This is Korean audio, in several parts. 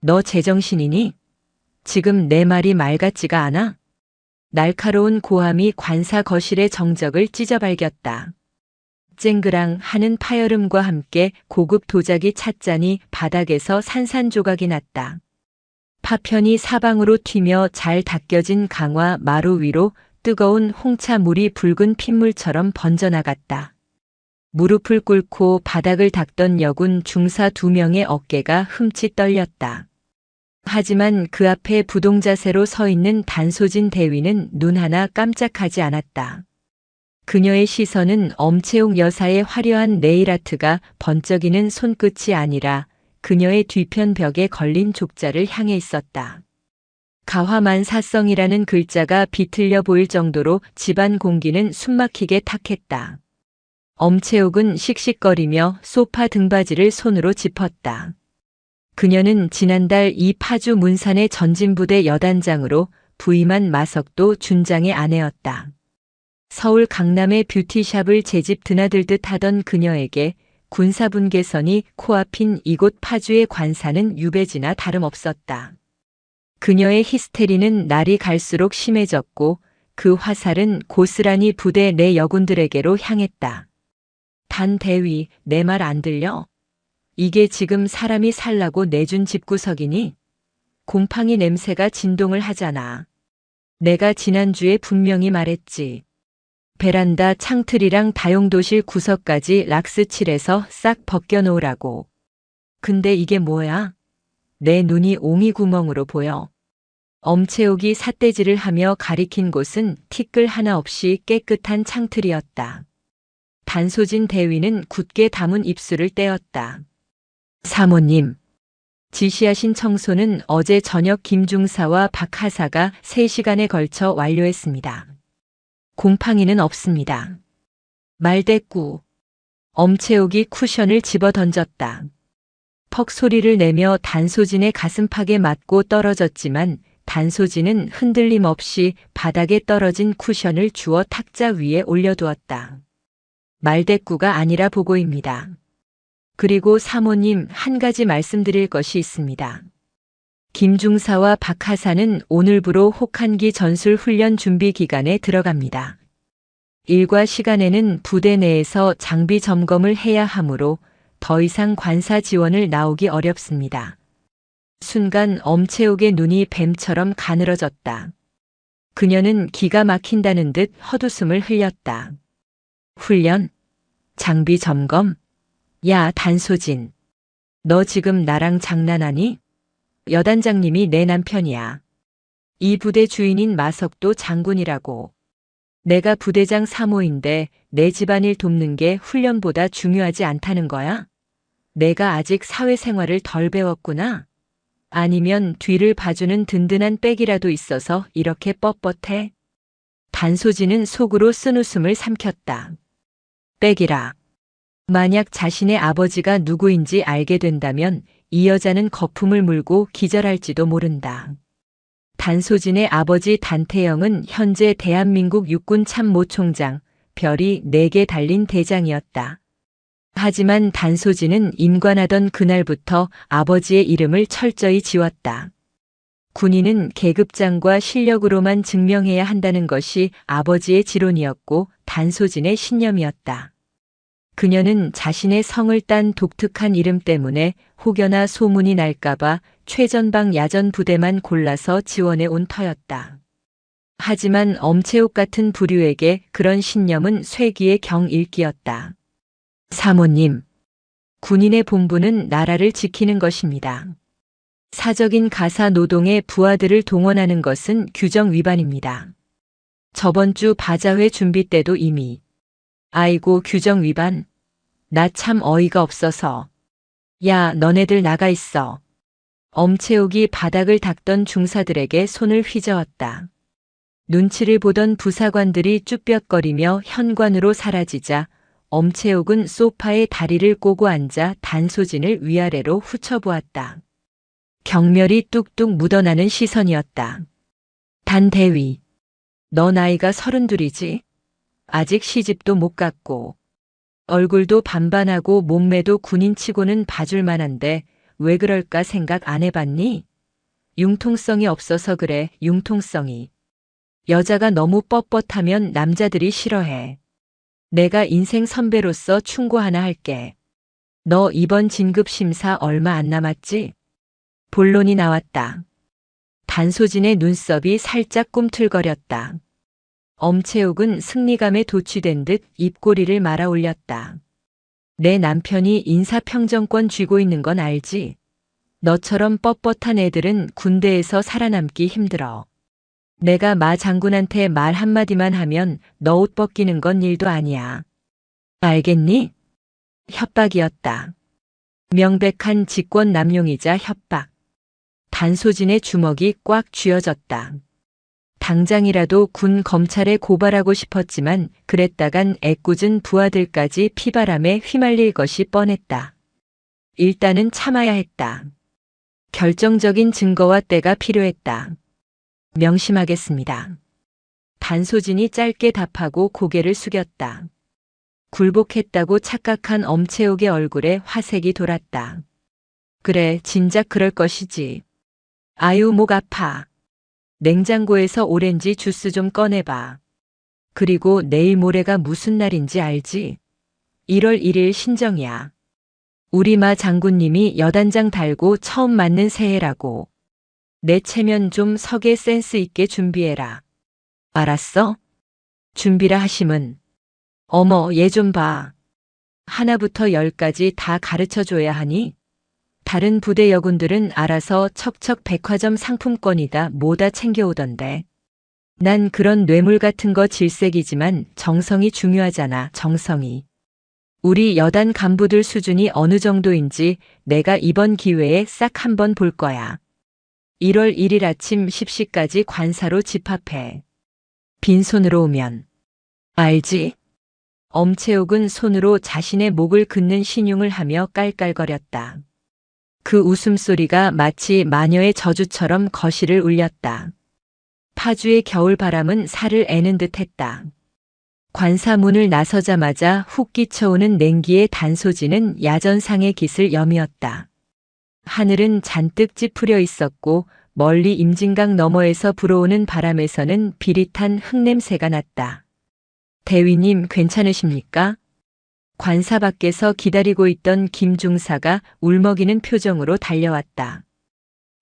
너 제정신이니? 지금 내 말이 말 같지가 않아? 날카로운 고함이 관사 거실의 정적을 찢어발겼다. 쨍그랑 하는 파열음과 함께 고급 도자기 찻잔이 바닥에서 산산조각이 났다. 파편이 사방으로 튀며 잘 닦여진 강화 마루 위로 뜨거운 홍차 물이 붉은 핏물처럼 번져나갔다. 무릎을 꿇고 바닥을 닦던 여군 중사 2명의 어깨가 흠칫 떨렸다. 하지만 그 앞에 부동자세로 서 있는 단소진 대위는 눈 하나 깜짝하지 않았다. 그녀의 시선은 엄채옥 여사의 화려한 네일아트가 번쩍이는 손끝이 아니라 그녀의 뒤편 벽에 걸린 족자를 향해 있었다. 가화만사성이라는 글자가 비틀려 보일 정도로 집안 공기는 숨막히게 탁했다. 엄채옥은 씩씩거리며 소파 등받이를 손으로 짚었다. 그녀는 지난달 이 파주 문산의 전진부대 여단장으로 부임한 마석도 준장의 아내였다. 서울 강남의 뷰티샵을 제집 드나들듯 하던 그녀에게 군사분계선이 코앞인 이곳 파주의 관사는 유배지나 다름없었다. 그녀의 히스테리는 날이 갈수록 심해졌고 그 화살은 고스란히 부대 내 여군들에게로 향했다. 단 대위, 내 말 안 들려? 이게 지금 사람이 살라고 내준 집구석이니? 곰팡이 냄새가 진동을 하잖아. 내가 지난주에 분명히 말했지. 베란다 창틀이랑 다용도실 구석까지 락스 칠해서 싹 벗겨놓으라고. 근데 이게 뭐야? 내 눈이 옹이 구멍으로 보여. 엄채옥이 삿대질을 하며 가리킨 곳은 티끌 하나 없이 깨끗한 창틀이었다. 단소진 대위는 굳게 담은 입술을 떼었다. 사모님, 지시하신 청소는 어제 저녁 김중사와 박하사가 3시간에 걸쳐 완료했습니다. 곰팡이는 없습니다. 말대꾸. 엄채옥이 쿠션을 집어 던졌다. 퍽 소리를 내며 단소진의 가슴팍에 맞고 떨어졌지만 단소진은 흔들림 없이 바닥에 떨어진 쿠션을 주워 탁자 위에 올려두었다. 말대꾸가 아니라 보고입니다. 그리고 사모님, 한 가지 말씀드릴 것이 있습니다. 김중사와 박하사는 오늘부로 혹한기 전술 훈련 준비 기간에 들어갑니다. 일과 시간에는 부대 내에서 장비 점검을 해야 하므로 더 이상 관사 지원을 나오기 어렵습니다. 순간 엄채옥의 눈이 뱀처럼 가늘어졌다. 그녀는 기가 막힌다는 듯 헛웃음을 흘렸다. 훈련? 장비 점검? 야, 단소진. 너 지금 나랑 장난하니? 여단장님이 내 남편이야. 이 부대 주인인 마석도 장군이라고. 내가 부대장 사모인데 내 집안일 돕는 게 훈련보다 중요하지 않다는 거야? 내가 아직 사회생활을 덜 배웠구나. 아니면 뒤를 봐주는 든든한 백이라도 있어서 이렇게 뻣뻣해? 단소진은 속으로 쓴웃음을 삼켰다. 백이라. 만약 자신의 아버지가 누구인지 알게 된다면 이 여자는 거품을 물고 기절할지도 모른다. 단소진의 아버지 단태영은 현재 대한민국 육군 참모총장, 별이 4개 달린 대장이었다. 하지만 단소진은 임관하던 그날부터 아버지의 이름을 철저히 지웠다. 군인은 계급장과 실력으로만 증명해야 한다는 것이 아버지의 지론이었고 단소진의 신념이었다. 그녀는 자신의 성을 딴 독특한 이름 때문에 혹여나 소문이 날까봐 최전방 야전 부대만 골라서 지원해 온 터였다. 하지만 엄채옥 같은 부류에게 그런 신념은 쇠기의 경일기였다. 사모님, 군인의 본분은 나라를 지키는 것입니다. 사적인 가사 노동에 부하들을 동원하는 것은 규정 위반입니다. 저번 주 바자회 준비 때도 이미 아이고 규정 위반? 나 참 어이가 없어서. 야, 너네들 나가 있어. 엄채옥이 바닥을 닦던 중사들에게 손을 휘저었다. 눈치를 보던 부사관들이 쭈뼛거리며 현관으로 사라지자 엄채옥은 소파에 다리를 꼬고 앉아 단소진을 위아래로 훑어보았다. 경멸이 뚝뚝 묻어나는 시선이었다. 단대위, 너 나이가 32이지? 아직 시집도 못 갔고 얼굴도 반반하고 몸매도 군인치고는 봐줄 만한데 왜 그럴까 생각 안 해봤니? 융통성이 없어서 그래, 융통성이. 여자가 너무 뻣뻣하면 남자들이 싫어해. 내가 인생 선배로서 충고 하나 할게. 너 이번 진급 심사 얼마 안 남았지? 본론이 나왔다. 단소진의 눈썹이 살짝 꿈틀거렸다. 엄채욱은 승리감에 도취된 듯 입꼬리를 말아 올렸다. 내 남편이 인사평정권 쥐고 있는 건 알지? 너처럼 뻣뻣한 애들은 군대에서 살아남기 힘들어. 내가 마 장군한테 말 한마디만 하면 너 옷 벗기는 건 일도 아니야. 알겠니? 협박이었다. 명백한 직권 남용이자 협박. 단소진의 주먹이 꽉 쥐어졌다. 당장이라도 군 검찰에 고발하고 싶었지만 그랬다간 애꿎은 부하들까지 피바람에 휘말릴 것이 뻔했다. 일단은 참아야 했다. 결정적인 증거와 때가 필요했다. 명심하겠습니다. 단소진이 짧게 답하고 고개를 숙였다. 굴복했다고 착각한 엄채욱의 얼굴에 화색이 돌았다. 그래, 진작 그럴 것이지. 아유, 목 아파. 냉장고에서 오렌지 주스 좀 꺼내봐. 그리고 내일 모레가 무슨 날인지 알지? 1월 1일 신정이야. 우리 마 장군님이 여단장 달고 처음 맞는 새해라고. 내 체면 좀 서게 센스 있게 준비해라. 알았어? 준비라 하심은. 어머, 얘 좀 봐. 하나부터 10까지 다 가르쳐줘야 하니? 다른 부대 여군들은 알아서 척척 백화점 상품권이다 뭐다 챙겨오던데. 난 그런 뇌물 같은 거 질색이지만 정성이 중요하잖아, 정성이. 우리 여단 간부들 수준이 어느 정도인지 내가 이번 기회에 싹 한번 볼 거야. 1월 1일 아침 10시까지 관사로 집합해. 빈손으로 오면. 알지? 엄채욱은 손으로 자신의 목을 긋는 신용을 하며 깔깔거렸다. 그 웃음소리가 마치 마녀의 저주처럼 거실을 울렸다. 파주의 겨울바람은 살을 애는 듯했다. 관사문을 나서자마자 훅 끼쳐오는 냉기의 단소지는 야전상의 깃을 여미었다. 하늘은 잔뜩 찌푸려 있었고 멀리 임진강 너머에서 불어오는 바람에서는 비릿한 흙냄새가 났다. 대위님 괜찮으십니까? 관사 밖에서 기다리고 있던 김중사가 울먹이는 표정으로 달려왔다.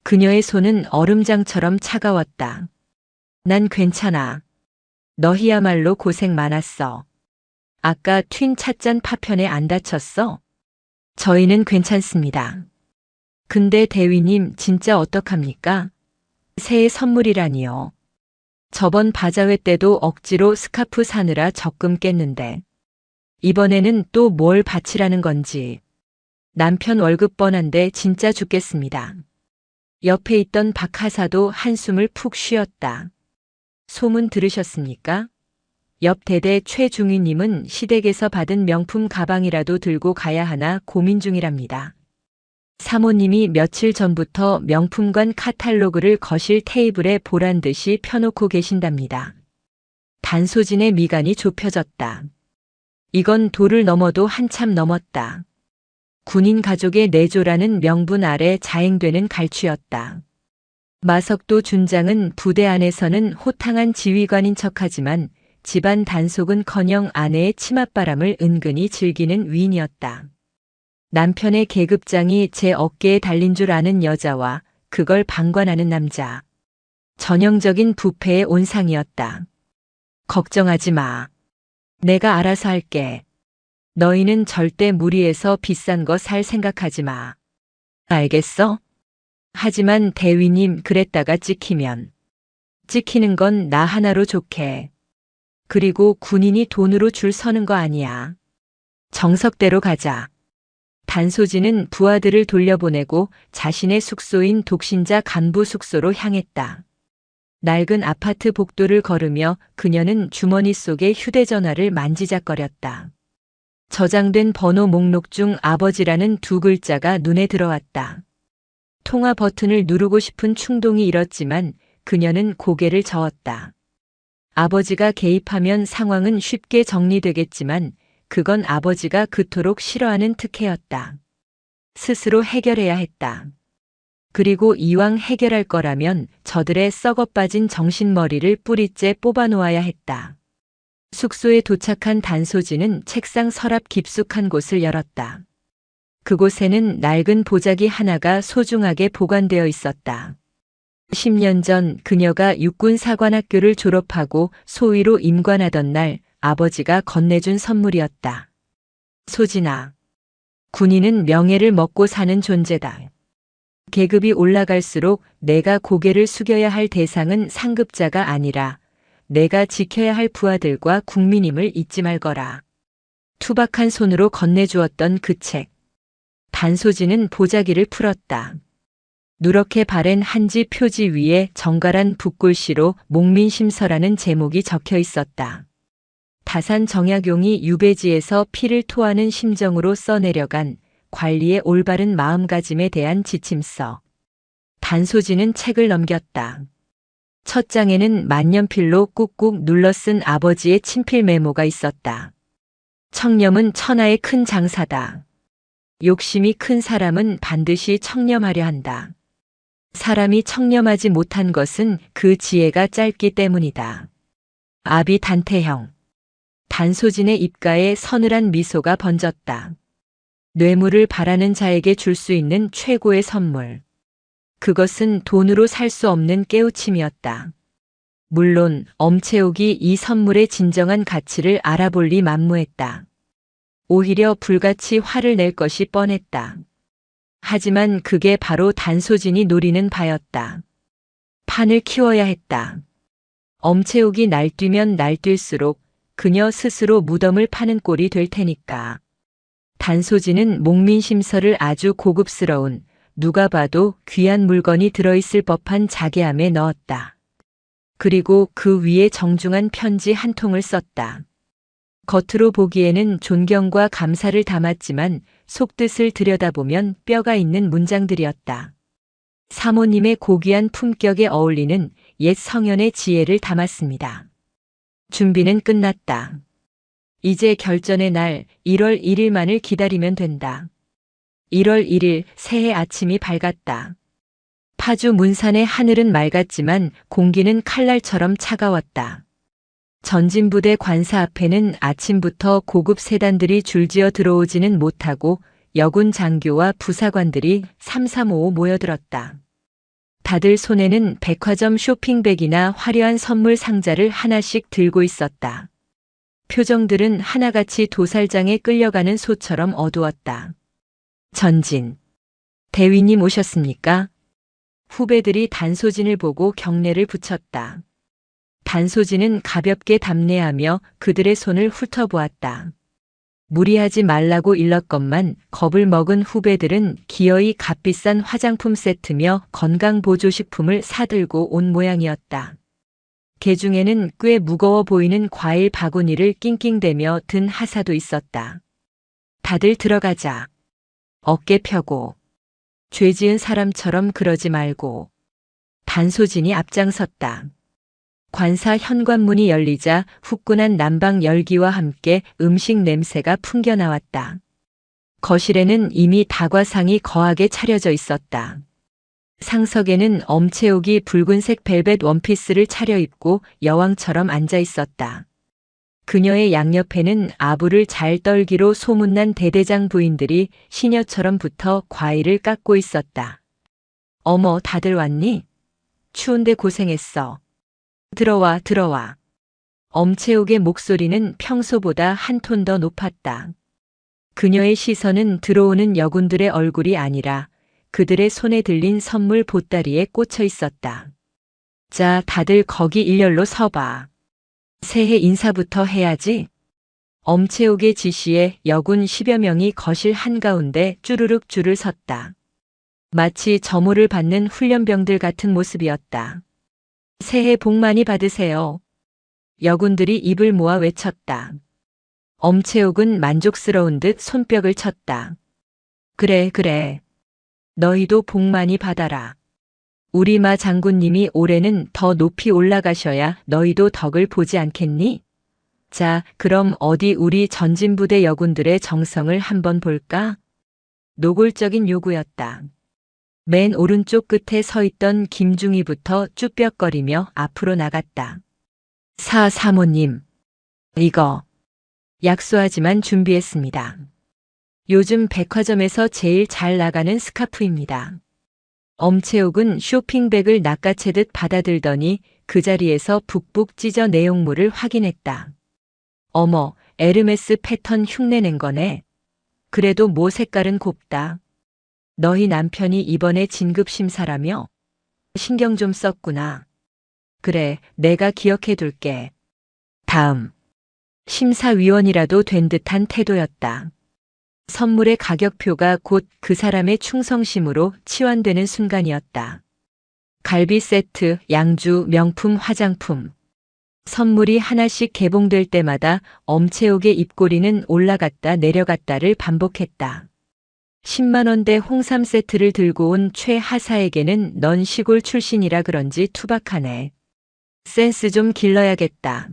그녀의 손은 얼음장처럼 차가웠다. 난 괜찮아. 너희야말로 고생 많았어. 아까 튄 찻잔 파편에 안 다쳤어? 저희는 괜찮습니다. 근데 대위님 진짜 어떡합니까? 새해 선물이라니요. 저번 바자회 때도 억지로 스카프 사느라 적금 깼는데. 이번에는 또 뭘 바치라는 건지. 남편 월급 뻔한데 진짜 죽겠습니다. 옆에 있던 박하사도 한숨을 푹 쉬었다. 소문 들으셨습니까? 옆 대대 최중위님은 시댁에서 받은 명품 가방이라도 들고 가야 하나 고민 중이랍니다. 사모님이 며칠 전부터 명품관 카탈로그를 거실 테이블에 보란 듯이 펴놓고 계신답니다. 단소진의 미간이 좁혀졌다. 이건 도를 넘어도 한참 넘었다. 군인 가족의 내조라는 명분 아래 자행되는 갈취였다. 마석도 준장은 부대 안에서는 호탕한 지휘관인 척하지만 집안 단속은커녕 아내의 치맛바람을 은근히 즐기는 위인이었다. 남편의 계급장이 제 어깨에 달린 줄 아는 여자와 그걸 방관하는 남자. 전형적인 부패의 온상이었다. 걱정하지 마. 내가 알아서 할게. 너희는 절대 무리해서 비싼 거 살 생각하지 마. 알겠어? 하지만 대위님 그랬다가 찍히면. 찍히는 건 나 하나로 좋게. 그리고 군인이 돈으로 줄 서는 거 아니야. 정석대로 가자. 단소진은 부하들을 돌려보내고 자신의 숙소인 독신자 간부 숙소로 향했다. 낡은 아파트 복도를 걸으며 그녀는 주머니 속의 휴대전화를 만지작거렸다. 저장된 번호 목록 중 아버지라는 두 글자가 눈에 들어왔다. 통화 버튼을 누르고 싶은 충동이 일었지만 그녀는 고개를 저었다. 아버지가 개입하면 상황은 쉽게 정리되겠지만 그건 아버지가 그토록 싫어하는 특혜였다. 스스로 해결해야 했다. 그리고 이왕 해결할 거라면 저들의 썩어빠진 정신머리를 뿌리째 뽑아놓아야 했다. 숙소에 도착한 단소진은 책상 서랍 깊숙한 곳을 열었다. 그곳에는 낡은 보자기 하나가 소중하게 보관되어 있었다. 10년 전 그녀가 육군사관학교를 졸업하고 소위로 임관하던 날 아버지가 건네준 선물이었다. 소진아, 군인은 명예를 먹고 사는 존재다. 계급이 올라갈수록 내가 고개를 숙여야 할 대상은 상급자가 아니라 내가 지켜야 할 부하들과 국민임을 잊지 말거라. 투박한 손으로 건네주었던 그 책. 단소진은 보자기를 풀었다. 누렇게 바랜 한지 표지 위에 정갈한 붓글씨로 목민심서라는 제목이 적혀 있었다. 다산 정약용이 유배지에서 피를 토하는 심정으로 써내려간 관리의 올바른 마음가짐에 대한 지침서. 단소진은 책을 넘겼다. 첫 장에는 만년필로 꾹꾹 눌러 쓴 아버지의 친필 메모가 있었다. 청렴은 천하의 큰 장사다. 욕심이 큰 사람은 반드시 청렴하려 한다. 사람이 청렴하지 못한 것은 그 지혜가 짧기 때문이다. 아비 단태형. 단소진의 입가에 서늘한 미소가 번졌다. 뇌물을 바라는 자에게 줄 수 있는 최고의 선물. 그것은 돈으로 살 수 없는 깨우침이었다. 물론 엄채옥이 이 선물의 진정한 가치를 알아볼 리 만무했다. 오히려 불같이 화를 낼 것이 뻔했다. 하지만 그게 바로 단소진이 노리는 바였다. 판을 키워야 했다. 엄채옥이 날뛰면 날뛸수록 그녀 스스로 무덤을 파는 꼴이 될 테니까. 단소진은 목민심서를 아주 고급스러운, 누가 봐도 귀한 물건이 들어있을 법한 자개함에 넣었다. 그리고 그 위에 정중한 편지 한 통을 썼다. 겉으로 보기에는 존경과 감사를 담았지만 속뜻을 들여다보면 뼈가 있는 문장들이었다. 사모님의 고귀한 품격에 어울리는 옛 성현의 지혜를 담았습니다. 준비는 끝났다. 이제 결전의 날 1월 1일만을 기다리면 된다. 1월 1일 새해 아침이 밝았다. 파주 문산의 하늘은 맑았지만 공기는 칼날처럼 차가웠다. 전진부대 관사 앞에는 아침부터 고급 세단들이 줄지어 들어오지는 못하고 여군 장교와 부사관들이 삼삼오오 모여들었다. 다들 손에는 백화점 쇼핑백이나 화려한 선물 상자를 하나씩 들고 있었다. 표정들은 하나같이 도살장에 끌려가는 소처럼 어두웠다. 전진. 대위님 오셨습니까? 후배들이 단소진을 보고 경례를 붙였다. 단소진은 가볍게 답례하며 그들의 손을 훑어보았다. 무리하지 말라고 일렀건만 겁을 먹은 후배들은 기어이 값비싼 화장품 세트며 건강보조식품을 사들고 온 모양이었다. 개 중에는 꽤 무거워 보이는 과일 바구니를 낑낑대며 든 하사도 있었다. 다들 들어가자. 어깨 펴고. 죄 지은 사람처럼 그러지 말고. 단소진이 앞장섰다. 관사 현관문이 열리자 후끈한 난방 열기와 함께 음식 냄새가 풍겨나왔다. 거실에는 이미 다과상이 거하게 차려져 있었다. 상석에는 엄채옥이 붉은색 벨벳 원피스를 차려입고 여왕처럼 앉아 있었다. 그녀의 양옆에는 아부를 잘 떨기로 소문난 대대장 부인들이 시녀처럼 붙어 과일을 깎고 있었다. 어머, 다들 왔니? 추운데 고생했어. 들어와, 들어와. 엄채옥의 목소리는 평소보다 한 톤 더 높았다. 그녀의 시선은 들어오는 여군들의 얼굴이 아니라 그들의 손에 들린 선물 보따리에 꽂혀 있었다. 자, 다들 거기 일렬로 서봐. 새해 인사부터 해야지. 엄채옥의 지시에 여군 10여 명이 거실 한가운데 쭈르륵 줄을 섰다. 마치 점호를 받는 훈련병들 같은 모습이었다. 새해 복 많이 받으세요. 여군들이 입을 모아 외쳤다. 엄채옥은 만족스러운 듯 손뼉을 쳤다. 그래, 그래. 너희도 복 많이 받아라. 우리 마 장군님이 올해는 더 높이 올라가셔야 너희도 덕을 보지 않겠니? 자, 그럼 어디 우리 전진부대 여군들의 정성을 한번 볼까? 노골적인 요구였다. 맨 오른쪽 끝에 서 있던 김중희부터 쭈뼛거리며 앞으로 나갔다. 사모님. 이거. 약소하지만 준비했습니다. 요즘 백화점에서 제일 잘 나가는 스카프입니다. 엄채옥은 쇼핑백을 낚아채듯 받아들더니 그 자리에서 북북 찢어 내용물을 확인했다. 어머, 에르메스 패턴 흉내낸 거네. 그래도 뭐 색깔은 곱다. 너희 남편이 이번에 진급심사라며? 신경 좀 썼구나. 그래, 내가 기억해둘게. 다음. 심사위원이라도 된 듯한 태도였다. 선물의 가격표가 곧 그 사람의 충성심으로 치환되는 순간이었다. 갈비 세트, 양주, 명품 화장품. 선물이 하나씩 개봉될 때마다 엄채옥의 입꼬리는 올라갔다 내려갔다를 반복했다. 10만 원대 홍삼 세트를 들고 온 최하사에게는 넌 시골 출신이라 그런지 투박하네. 센스 좀 길러야겠다.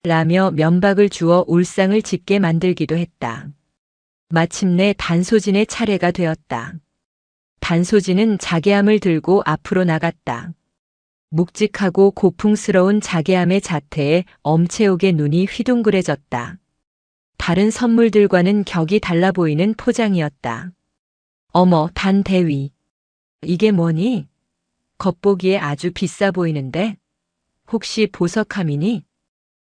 라며 면박을 주어 울상을 짓게 만들기도 했다. 마침내 단소진의 차례가 되었다. 단소진은 자개함을 들고 앞으로 나갔다. 묵직하고 고풍스러운 자개함의 자태에 엄채옥의 눈이 휘둥그레졌다. 다른 선물들과는 격이 달라 보이는 포장이었다. 어머, 단대위. 이게 뭐니? 겉보기에 아주 비싸 보이는데? 혹시 보석함이니?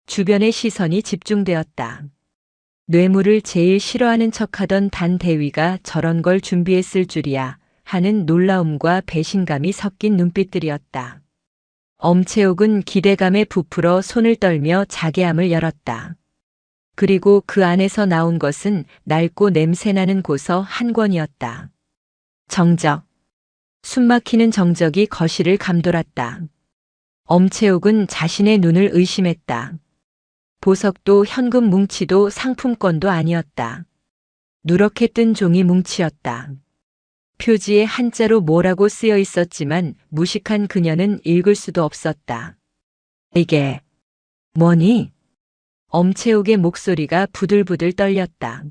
주변의 시선이 집중되었다. 뇌물을 제일 싫어하는 척하던 단대위가 저런 걸 준비했을 줄이야 하는 놀라움과 배신감이 섞인 눈빛들이었다. 엄채옥은 기대감에 부풀어 손을 떨며 자개함을 열었다. 그리고 그 안에서 나온 것은 낡고 냄새나는 고서 한 권이었다. 정적. 숨막히는 정적이 거실을 감돌았다. 엄채옥은 자신의 눈을 의심했다. 보석도 현금 뭉치도 상품권도 아니었다. 누렇게 뜬 종이 뭉치였다. 표지에 한자로 뭐라고 쓰여 있었지만 무식한 그녀는 읽을 수도 없었다. 이게 뭐니? 엄채옥의 목소리가 부들부들 떨렸다.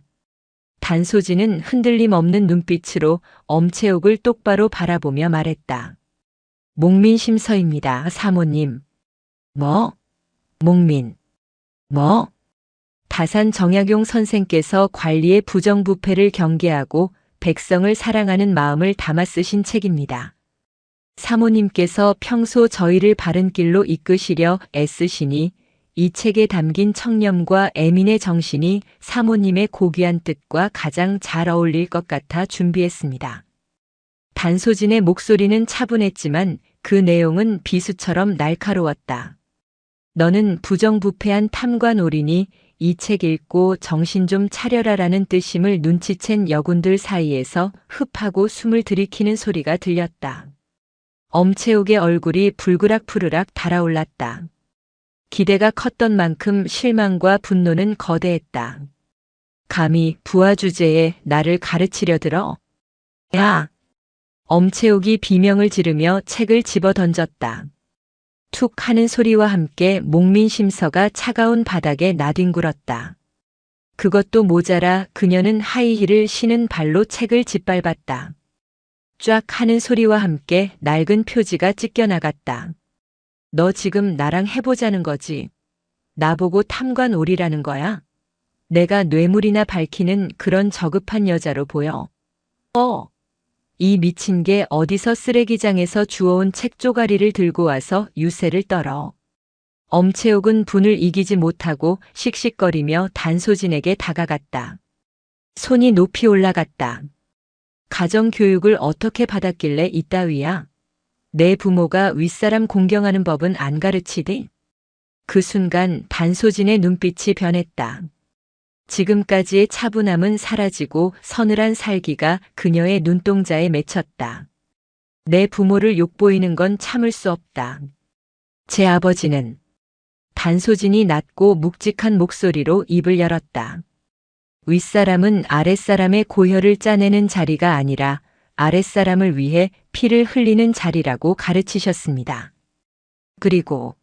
단소진은 흔들림 없는 눈빛으로 엄채옥을 똑바로 바라보며 말했다. 목민심서입니다, 사모님. 뭐? 목민. 뭐? 다산 정약용 선생께서 관리의 부정부패를 경계하고 백성을 사랑하는 마음을 담아 쓰신 책입니다. 사모님께서 평소 저희를 바른 길로 이끄시려 애쓰시니 이 책에 담긴 청렴과 애민의 정신이 사모님의 고귀한 뜻과 가장 잘 어울릴 것 같아 준비했습니다. 단소진의 목소리는 차분했지만 그 내용은 비수처럼 날카로웠다. 너는 부정부패한 탐관오리니 이 책 읽고 정신 좀 차려라라는 뜻임을 눈치챈 여군들 사이에서 흡하고 숨을 들이키는 소리가 들렸다. 엄채옥의 얼굴이 불그락푸르락 달아올랐다. 기대가 컸던 만큼 실망과 분노는 거대했다. 감히 부하 주제에 나를 가르치려 들어? 야! 엄채옥이 비명을 지르며 책을 집어 던졌다. 툭 하는 소리와 함께 목민심서가 차가운 바닥에 나뒹굴었다. 그것도 모자라 그녀는 하이힐을 신은 발로 책을 짓밟았다. 쫙 하는 소리와 함께 낡은 표지가 찢겨나갔다. 너 지금 나랑 해보자는 거지? 나보고 탐관오리라는 거야? 내가 뇌물이나 밝히는 그런 저급한 여자로 보여? 이 미친 게 어디서 쓰레기장에서 주워온 책 쪼가리를 들고 와서 유세를 떨어. 엄채옥은 분을 이기지 못하고 씩씩거리며 단소진에게 다가갔다. 손이 높이 올라갔다. 가정교육을 어떻게 받았길래 이따위야? 내 부모가 윗사람 공경하는 법은 안 가르치디? 그 순간 단소진의 눈빛이 변했다. 지금까지의 차분함은 사라지고 서늘한 살기가 그녀의 눈동자에 맺혔다. 내 부모를 욕보이는 건 참을 수 없다. 제 아버지는 단소진이 낮고 묵직한 목소리로 입을 열었다. 윗사람은 아랫사람의 고혈을 짜내는 자리가 아니라 아랫사람을 위해 피를 흘리는 자리라고 가르치셨습니다. 그리고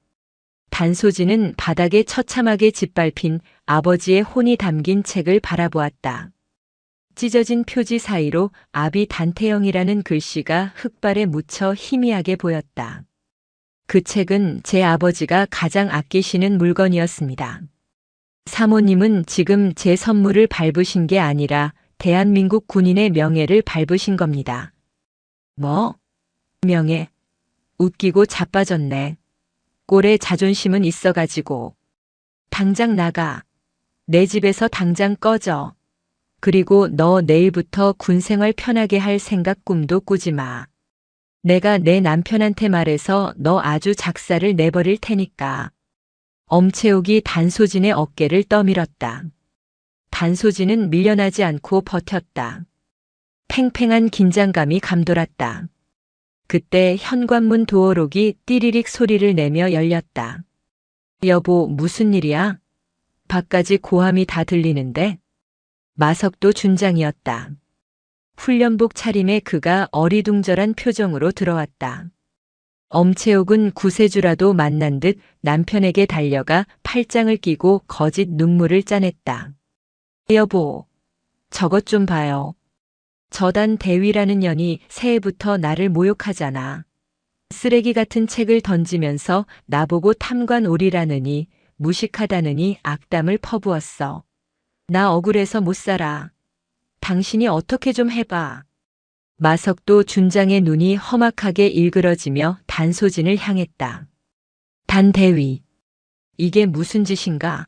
단소진은 바닥에 처참하게 짓밟힌 아버지의 혼이 담긴 책을 바라보았다. 찢어진 표지 사이로 아비 단태영이라는 글씨가 흙발에 묻혀 희미하게 보였다. 그 책은 제 아버지가 가장 아끼시는 물건이었습니다. 사모님은 지금 제 선물을 밟으신 게 아니라 대한민국 군인의 명예를 밟으신 겁니다. 뭐? 명예? 웃기고 자빠졌네. 꼴에 자존심은 있어가지고. 당장 나가. 내 집에서 당장 꺼져. 그리고 너 내일부터 군 생활 편하게 할 생각 꿈도 꾸지 마. 내가 내 남편한테 말해서 너 아주 작사를 내버릴 테니까. 엄채옥이 단소진의 어깨를 떠밀었다. 단소진은 밀려나지 않고 버텼다. 팽팽한 긴장감이 감돌았다. 그때 현관문 도어록이 띠리릭 소리를 내며 열렸다. 여보, 무슨 일이야? 밖까지 고함이 다 들리는데? 마석도 준장이었다. 훈련복 차림에 그가 어리둥절한 표정으로 들어왔다. 엄채옥은 구세주라도 만난 듯 남편에게 달려가 팔짱을 끼고 거짓 눈물을 짜냈다. 여보, 저것 좀 봐요. 저단 대위라는 년이 새해부터 나를 모욕하잖아. 쓰레기 같은 책을 던지면서 나보고 탐관오리라느니 무식하다느니 악담을 퍼부었어. 나 억울해서 못 살아. 당신이 어떻게 좀 해봐. 마석도 준장의 눈이 험악하게 일그러지며 단소진을 향했다. 단대위. 이게 무슨 짓인가?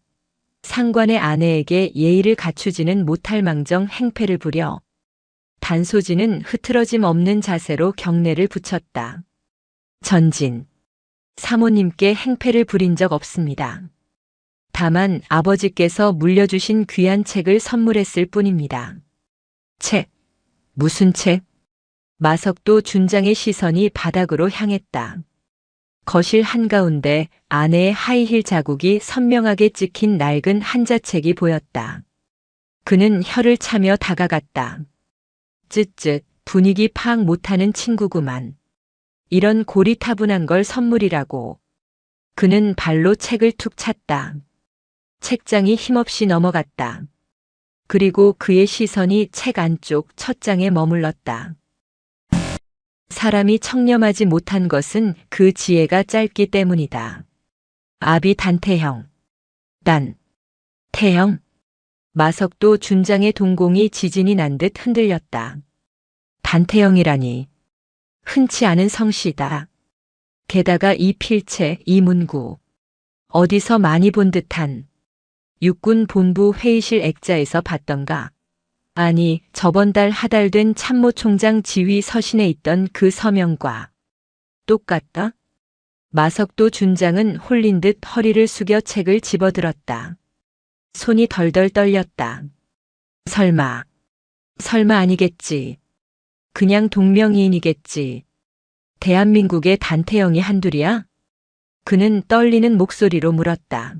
상관의 아내에게 예의를 갖추지는 못할 망정 행패를 부려. 단소진은 흐트러짐 없는 자세로 경례를 붙였다. 전진. 사모님께 행패를 부린 적 없습니다. 다만 아버지께서 물려주신 귀한 책을 선물했을 뿐입니다. 책. 무슨 책? 마석도 준장의 시선이 바닥으로 향했다. 거실 한가운데 아내의 하이힐 자국이 선명하게 찍힌 낡은 한자책이 보였다. 그는 혀를 차며 다가갔다. 쯧쯧, 분위기 파악 못하는 친구구만. 이런 고리타분한 걸 선물이라고. 그는 발로 책을 툭 찼다. 책장이 힘없이 넘어갔다. 그리고 그의 시선이 책 안쪽 첫 장에 머물렀다. 사람이 청렴하지 못한 것은 그 지혜가 짧기 때문이다. 아비 단태형. 태형. 마석도 준장의 동공이 지진이 난 듯 흔들렸다. 단태형이라니. 흔치 않은 성씨다. 게다가 이 필체, 이 문구. 어디서 많이 본 듯한. 육군 본부 회의실 액자에서 봤던가. 아니, 저번 달 하달된 참모총장 지휘 서신에 있던 그 서명과 똑같다? 마석도 준장은 홀린 듯 허리를 숙여 책을 집어들었다. 손이 덜덜 떨렸다. 설마 아니겠지. 그냥 동명이인이겠지. 대한민국의 단태형이 한둘이야? 그는 떨리는 목소리로 물었다.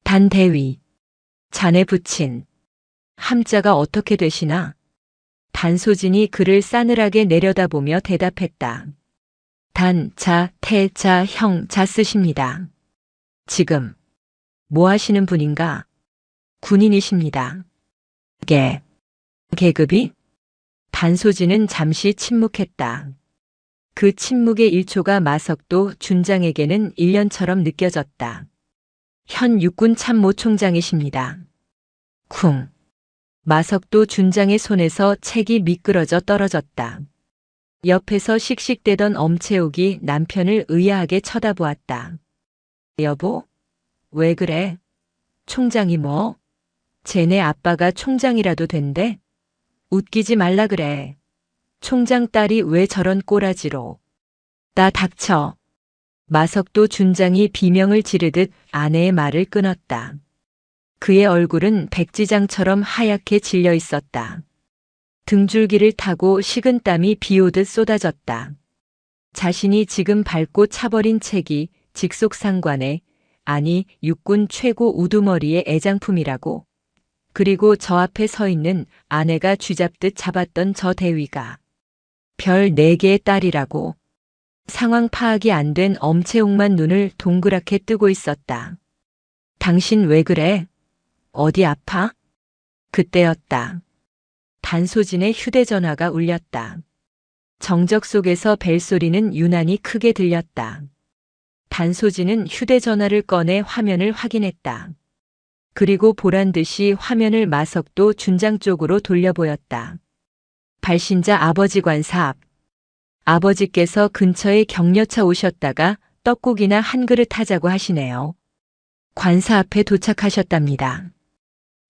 단대위. 자네 부친. 함자가 어떻게 되시나? 단소진이 그를 싸늘하게 내려다보며 대답했다. 단, 자, 태, 자, 형, 자 쓰십니다. 지금 뭐 하시는 분인가? 군인이십니다. 계급이? 단소진은 잠시 침묵했다. 그 침묵의 1초가 마석도 준장에게는 1년처럼 느껴졌다. 현 육군 참모총장이십니다. 쿵. 마석도 준장의 손에서 책이 미끄러져 떨어졌다. 옆에서 씩씩대던 엄채옥이 남편을 의아하게 쳐다보았다. 여보? 왜 그래? 총장이 뭐? 쟤네 아빠가 총장이라도 된대? 웃기지 말라 그래. 총장 딸이 왜 저런 꼬라지로. 나 닥쳐. 마석도 준장이 비명을 지르듯 아내의 말을 끊었다. 그의 얼굴은 백지장처럼 하얗게 질려 있었다. 등줄기를 타고 식은 땀이 비오듯 쏟아졌다. 자신이 지금 밟고 차버린 책이 직속상관의, 아니 육군 최고 우두머리의 애장품이라고. 그리고 저 앞에 서 있는 아내가 쥐잡듯 잡았던 저 대위가 별 4개의 딸이라고. 상황 파악이 안 된 엄채옥만 눈을 동그랗게 뜨고 있었다. 당신 왜 그래? 어디 아파? 그때였다. 단소진의 휴대전화가 울렸다. 정적 속에서 벨소리는 유난히 크게 들렸다. 단소진은 휴대전화를 꺼내 화면을 확인했다. 그리고 보란듯이 화면을 마석도 준장 쪽으로 돌려보였다. 발신자 아버지 관사 앞. 아버지께서 근처에 격려차 오셨다가 떡국이나 한 그릇 하자고 하시네요. 관사 앞에 도착하셨답니다.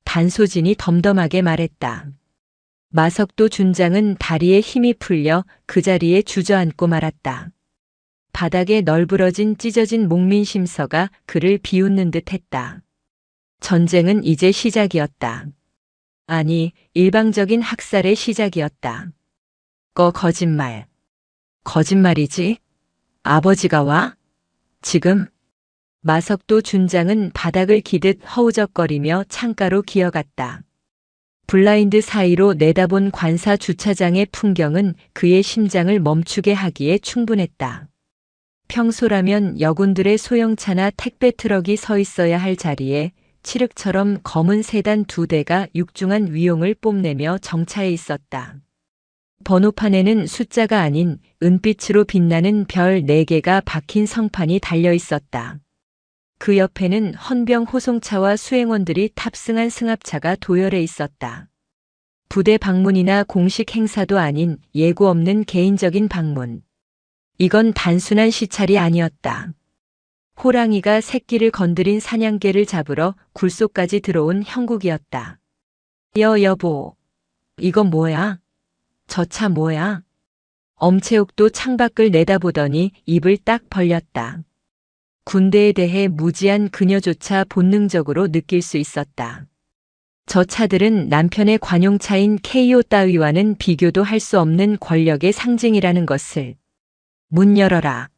단소진이 덤덤하게 말했다. 마석도 준장은 다리에 힘이 풀려 그 자리에 주저앉고 말았다. 바닥에 널브러진 찢어진 목민심서가 그를 비웃는 듯 했다. 전쟁은 이제 시작이었다. 아니, 일방적인 학살의 시작이었다. 거짓말. 거짓말이지? 아버지가 와? 지금? 마석도 준장은 바닥을 기듯 허우적거리며 창가로 기어갔다. 블라인드 사이로 내다본 관사 주차장의 풍경은 그의 심장을 멈추게 하기에 충분했다. 평소라면 여군들의 소형차나 택배 트럭이 서 있어야 할 자리에 칠흑처럼 검은 세단 2대가 육중한 위용을 뽐내며 정차해 있었다. 번호판에는 숫자가 아닌 은빛으로 빛나는 별 4개가 박힌 성판이 달려 있었다. 그 옆에는 헌병 호송차와 수행원들이 탑승한 승합차가 도열해 있었다. 부대 방문이나 공식 행사도 아닌 예고 없는 개인적인 방문. 이건 단순한 시찰이 아니었다. 호랑이가 새끼를 건드린 사냥개를 잡으러 굴속까지 들어온 형국이었다. 여보, 이건 뭐야? 저 차 뭐야? 엄채옥도 창밖을 내다보더니 입을 딱 벌렸다. 군대에 대해 무지한 그녀조차 본능적으로 느낄 수 있었다. 저 차들은 남편의 관용차인 KO 따위와는 비교도 할 수 없는 권력의 상징이라는 것을. 문 열어라.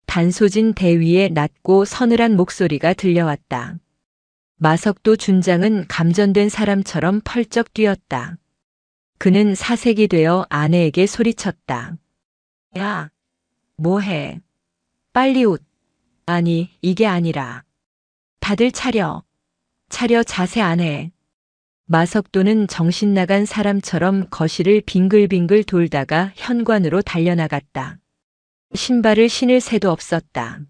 단소진 대위의 낮고 서늘한 목소리가 들려왔다. 마석도 준장은 감전된 사람처럼 펄쩍 뛰었다. 그는 사색이 되어 아내에게 소리쳤다. 야, 뭐해? 빨리 옷. 아니, 이게 아니라. 다들 차려. 차려 자세 안 해. 마석도는 정신 나간 사람처럼 거실을 빙글빙글 돌다가 현관으로 달려나갔다. 신발을 신을 새도 없었다.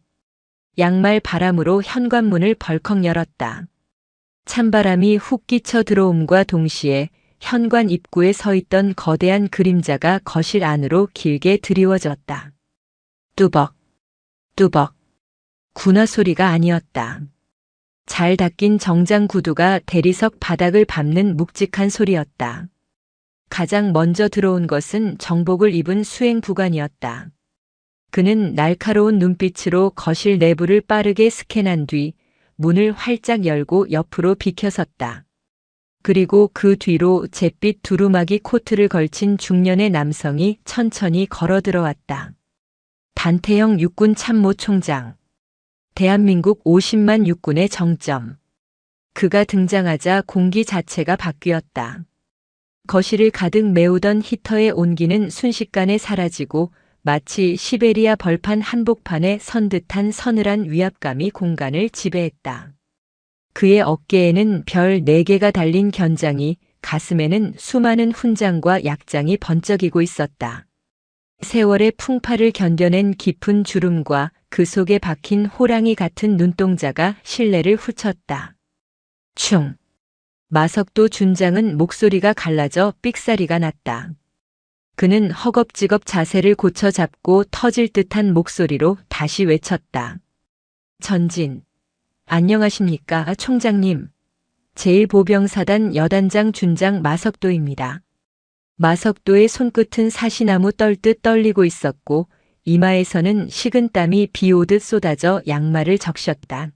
양말 바람으로 현관문을 벌컥 열었다. 찬바람이 훅 끼쳐 들어옴과 동시에 현관 입구에 서 있던 거대한 그림자가 거실 안으로 길게 드리워졌다. 뚜벅, 뚜벅. 군화 소리가 아니었다. 잘 닦인 정장 구두가 대리석 바닥을 밟는 묵직한 소리였다. 가장 먼저 들어온 것은 정복을 입은 수행부관이었다. 그는 날카로운 눈빛으로 거실 내부를 빠르게 스캔한 뒤 문을 활짝 열고 옆으로 비켜섰다. 그리고 그 뒤로 잿빛 두루마기 코트를 걸친 중년의 남성이 천천히 걸어 들어왔다. 단태형 육군 참모 총장. 대한민국 50만 육군의 정점. 그가 등장하자 공기 자체가 바뀌었다. 거실을 가득 메우던 히터의 온기는 순식간에 사라지고 마치 시베리아 벌판 한복판에 선 듯한 서늘한 위압감이 공간을 지배했다. 그의 어깨에는 별 4개가 달린 견장이, 가슴에는 수많은 훈장과 약장이 번쩍이고 있었다. 세월의 풍파를 견뎌낸 깊은 주름과 그 속에 박힌 호랑이 같은 눈동자가 신뢰를 훑었다. 충. 마석도 준장은 목소리가 갈라져 삑사리가 났다. 그는 허겁지겁 자세를 고쳐 잡고 터질 듯한 목소리로 다시 외쳤다. 전진. 안녕하십니까, 총장님. 제1보병사단 여단장 준장 마석도입니다. 마석도의 손끝은 사시나무 떨듯 떨리고 있었고 이마에서는 식은땀이 비 오듯 쏟아져 양말을 적셨다.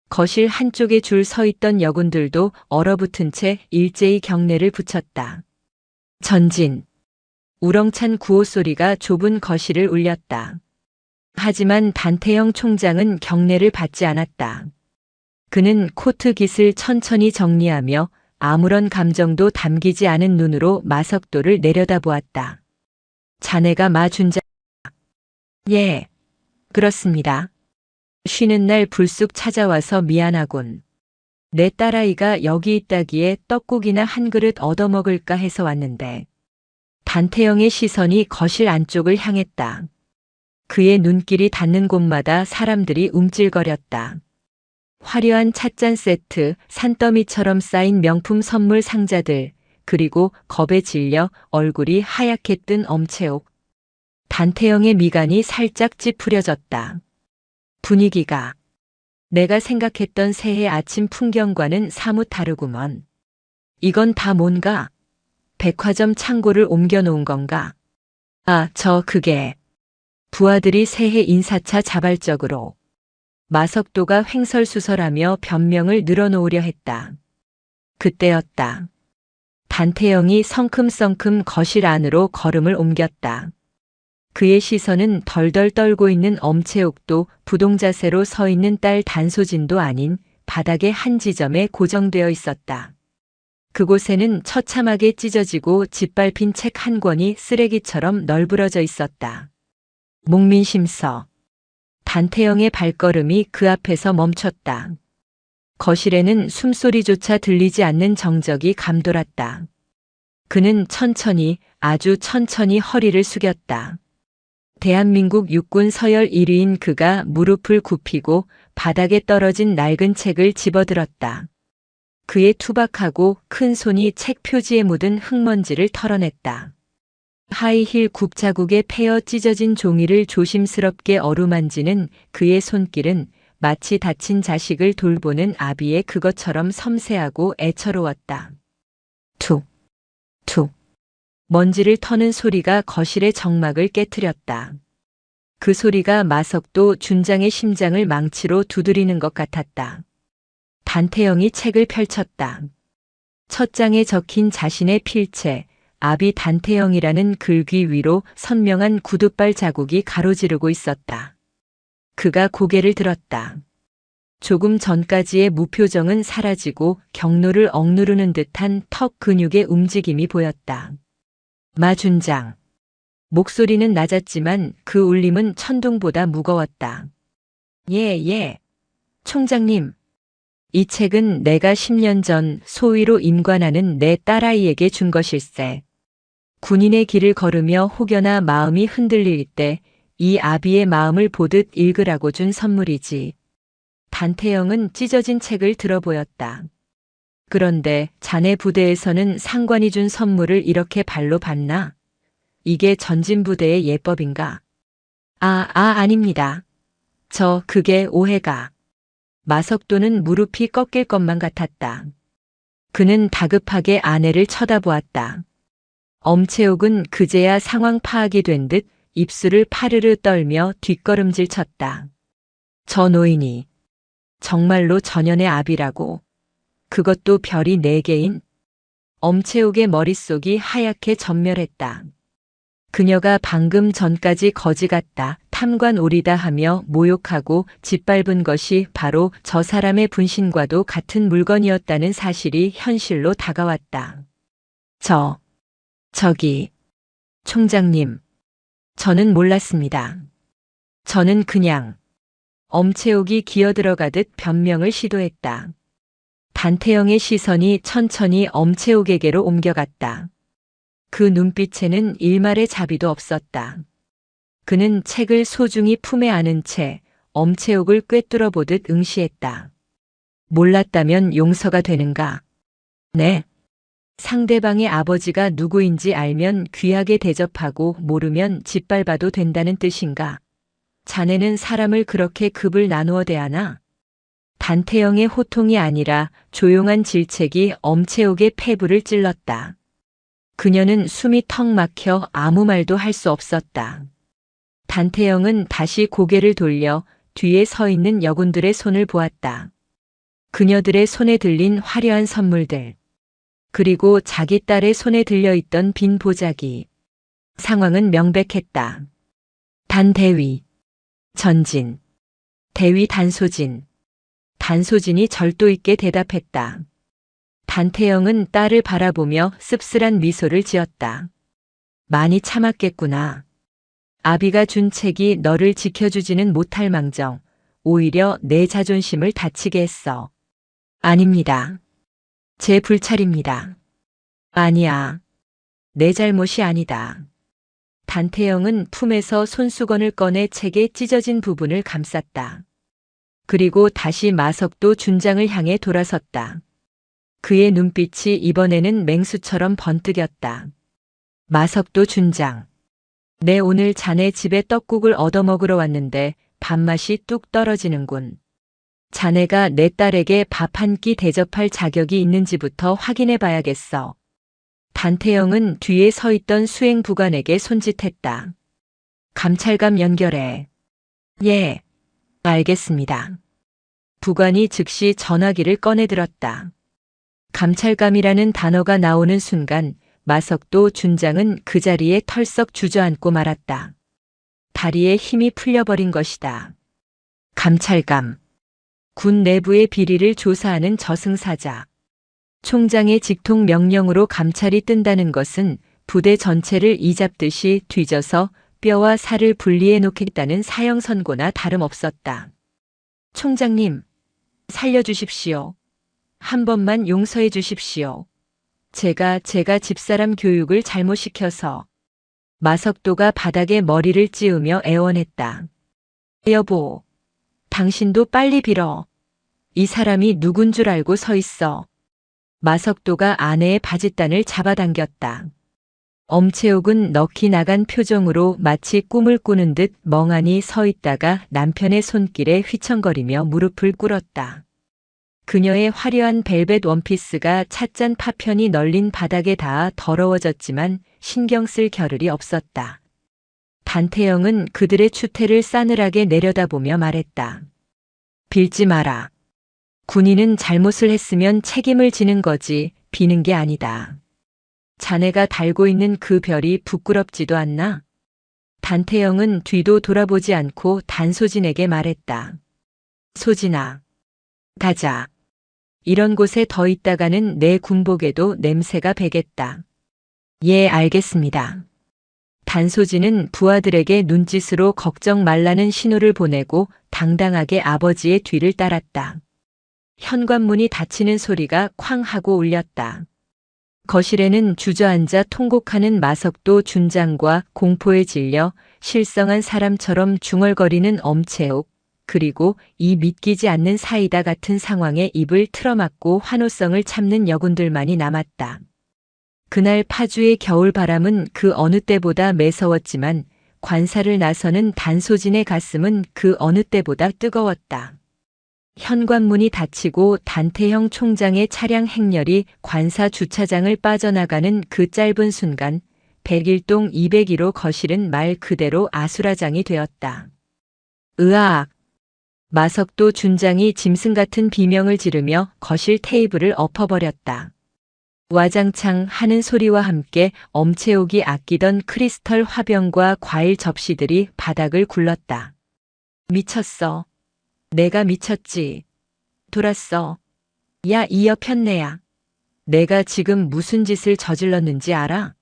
거실 한쪽에 줄 서 있던 여군들도 얼어붙은 채 일제히 경례를 붙였다. 전진. 우렁찬 구호 소리가 좁은 거실을 울렸다. 하지만 단태형 총장은 경례를 받지 않았다. 그는 코트 깃을 천천히 정리하며 아무런 감정도 담기지 않은 눈으로 마석도를 내려다보았다. 자네가 마 준장. 예, 그렇습니다. 쉬는 날 불쑥 찾아와서 미안하군. 내 딸아이가 여기 있다기에 떡국이나 한 그릇 얻어먹을까 해서 왔는데 단태영의 시선이 거실 안쪽을 향했다. 그의 눈길이 닿는 곳마다 사람들이 움찔거렸다. 화려한 찻잔 세트, 산더미처럼 쌓인 명품 선물 상자들, 그리고 겁에 질려 얼굴이 하얗게 뜬 엄채옥. 단태영의 미간이 살짝 찌푸려졌다. 분위기가 내가 생각했던 새해 아침 풍경과는 사뭇 다르구먼. 이건 다 뭔가? 백화점 창고를 옮겨놓은 건가? 아, 그게. 부하들이 새해 인사차 자발적으로. 마석도가 횡설수설하며 변명을 늘어놓으려 했다. 그때였다. 단태영이 성큼성큼 거실 안으로 걸음을 옮겼다. 그의 시선은 덜덜 떨고 있는 엄채옥도 부동자세로 서 있는 딸 단소진도 아닌 바닥의 한 지점에 고정되어 있었다. 그곳에는 처참하게 찢어지고 짓밟힌 책 한 권이 쓰레기처럼 널브러져 있었다. 목민심서. 단태영의 발걸음이 그 앞에서 멈췄다. 거실에는 숨소리조차 들리지 않는 정적이 감돌았다. 그는 천천히, 아주 천천히 허리를 숙였다. 대한민국 육군 서열 1위인 그가 무릎을 굽히고 바닥에 떨어진 낡은 책을 집어들었다. 그의 투박하고 큰 손이 책 표지에 묻은 흙먼지를 털어냈다. 하이힐 굽자국에 패어 찢어진 종이를 조심스럽게 어루만지는 그의 손길은 마치 다친 자식을 돌보는 아비의 그것처럼 섬세하고 애처로웠다. 툭, 툭. 먼지를 터는 소리가 거실의 정막을 깨트렸다. 그 소리가 마석도 준장의 심장을 망치로 두드리는 것 같았다. 단태영이 책을 펼쳤다. 첫 장에 적힌 자신의 필체, 아비 단태영이라는 글귀 위로 선명한 구둣발 자국이 가로지르고 있었다. 그가 고개를 들었다. 조금 전까지의 무표정은 사라지고 경로를 억누르는 듯한 턱 근육의 움직임이 보였다. 마준장. 목소리는 낮았지만 그 울림은 천둥보다 무거웠다. 예. 총장님. 이 책은 내가 10년 전 소위로 임관하는 내 딸아이에게 준 것일세. 군인의 길을 걸으며 혹여나 마음이 흔들릴 때 이 아비의 마음을 보듯 읽으라고 준 선물이지. 단태영은 찢어진 책을 들어보였다. 그런데 자네 부대에서는 상관이 준 선물을 이렇게 발로 받나? 이게 전진부대의 예법인가? 아닙니다. 그게 오해가. 마석도는 무릎이 꺾일 것만 같았다. 그는 다급하게 아내를 쳐다보았다. 엄채옥은 그제야 상황 파악이 된 듯 입술을 파르르 떨며 뒷걸음질 쳤다. 저 노인이 정말로 전현의 아비라고. 그것도 별이 4개인. 엄채옥의 머릿속이 하얗게 전멸했다. 그녀가 방금 전까지 거지 같다, 탐관오리다 하며 모욕하고 짓밟은 것이 바로 저 사람의 분신과도 같은 물건이었다는 사실이 현실로 다가왔다. 저기, 총장님. 저는 몰랐습니다. 저는 그냥. 엄채옥이 기어들어가듯 변명을 시도했다. 단태영의 시선이 천천히 엄채옥에게로 옮겨갔다. 그 눈빛에는 일말의 자비도 없었다. 그는 책을 소중히 품에 안은 채 엄채옥을 꿰뚫어 보듯 응시했다. 몰랐다면 용서가 되는가? 네. 상대방의 아버지가 누구인지 알면 귀하게 대접하고 모르면 짓밟아도 된다는 뜻인가? 자네는 사람을 그렇게 급을 나누어 대하나? 단태영의 호통이 아니라 조용한 질책이 엄채옥의 폐부를 찔렀다. 그녀는 숨이 턱 막혀 아무 말도 할 수 없었다. 단태영은 다시 고개를 돌려 뒤에 서 있는 여군들의 손을 보았다. 그녀들의 손에 들린 화려한 선물들. 그리고 자기 딸의 손에 들려있던 빈 보자기. 상황은 명백했다. 단대위. 전진. 대위 단소진. 단소진이 절도 있게 대답했다. 단태영은 딸을 바라보며 씁쓸한 미소를 지었다. 많이 참았겠구나. 아비가 준 책이 너를 지켜주지는 못할 망정 오히려 내 자존심을 다치게 했어. 아닙니다. 제 불찰입니다. 아니야. 내 잘못이 아니다. 단태영은 품에서 손수건을 꺼내 책의 찢어진 부분을 감쌌다. 그리고 다시 마석도 준장을 향해 돌아섰다. 그의 눈빛이 이번에는 맹수처럼 번뜩였다. 마석도 준장. 내 오늘 자네 집에 떡국을 얻어먹으러 왔는데 밥맛이 뚝 떨어지는군. 자네가 내 딸에게 밥 한 끼 대접할 자격이 있는지부터 확인해 봐야겠어. 단태영은 뒤에 서 있던 수행부관에게 손짓했다. 감찰감 연결해. 예, 알겠습니다. 부관이 즉시 전화기를 꺼내들었다. 감찰감이라는 단어가 나오는 순간 마석도 준장은 그 자리에 털썩 주저앉고 말았다. 다리에 힘이 풀려버린 것이다. 감찰감. 군 내부의 비리를 조사하는 저승사자. 총장의 직통 명령으로 감찰이 뜬다는 것은 부대 전체를 이잡듯이 뒤져서 뼈와 살을 분리해 놓겠다는 사형 선고나 다름없었다. 총장님, 살려주십시오. 한 번만 용서해 주십시오. 제가 집사람 교육을 잘못시켜서. 마석도가 바닥에 머리를 찌우며 애원했다. 여보, 당신도 빨리 빌어. 이 사람이 누군 줄 알고 서 있어. 마석도가 아내의 바짓단을 잡아당겼다. 엄채옥은 넋이 나간 표정으로 마치 꿈을 꾸는 듯 멍하니 서 있다가 남편의 손길에 휘청거리며 무릎을 꿇었다. 그녀의 화려한 벨벳 원피스가 찻잔 파편이 널린 바닥에 닿아 더러워졌지만 신경 쓸 겨를이 없었다. 단태영은 그들의 추태를 싸늘하게 내려다보며 말했다. 빌지 마라. 군인은 잘못을 했으면 책임을 지는 거지 비는 게 아니다. 자네가 달고 있는 그 별이 부끄럽지도 않나? 단태영은 뒤도 돌아보지 않고 단소진에게 말했다. 소진아, 가자. 이런 곳에 더 있다가는 내 군복에도 냄새가 배겠다. 예, 알겠습니다. 단소진은 부하들에게 눈짓으로 걱정 말라는 신호를 보내고 당당하게 아버지의 뒤를 따랐다. 현관문이 닫히는 소리가 쾅 하고 울렸다. 거실에는 주저앉아 통곡하는 마석도 준장과 공포에 질려 실성한 사람처럼 중얼거리는 엄채옥, 그리고 이 믿기지 않는 사이다 같은 상황에 입을 틀어막고 환호성을 참는 여군들만이 남았다. 그날 파주의 겨울바람은 그 어느 때보다 매서웠지만 관사를 나서는 단소진의 가슴은 그 어느 때보다 뜨거웠다. 현관문이 닫히고 단태형 총장의 차량 행렬이 관사 주차장을 빠져나가는 그 짧은 순간 101동 201호 거실은 말 그대로 아수라장이 되었다. 으악! 마석도 준장이 짐승 같은 비명을 지르며 거실 테이블을 엎어버렸다. 와장창 하는 소리와 함께 엄채옥이 아끼던 크리스털 화병과 과일 접시들이 바닥을 굴렀다. 미쳤어. 내가 미쳤지. 돌았어. 야, 이 여편네야. 내가 지금 무슨 짓을 저질렀는지 알아?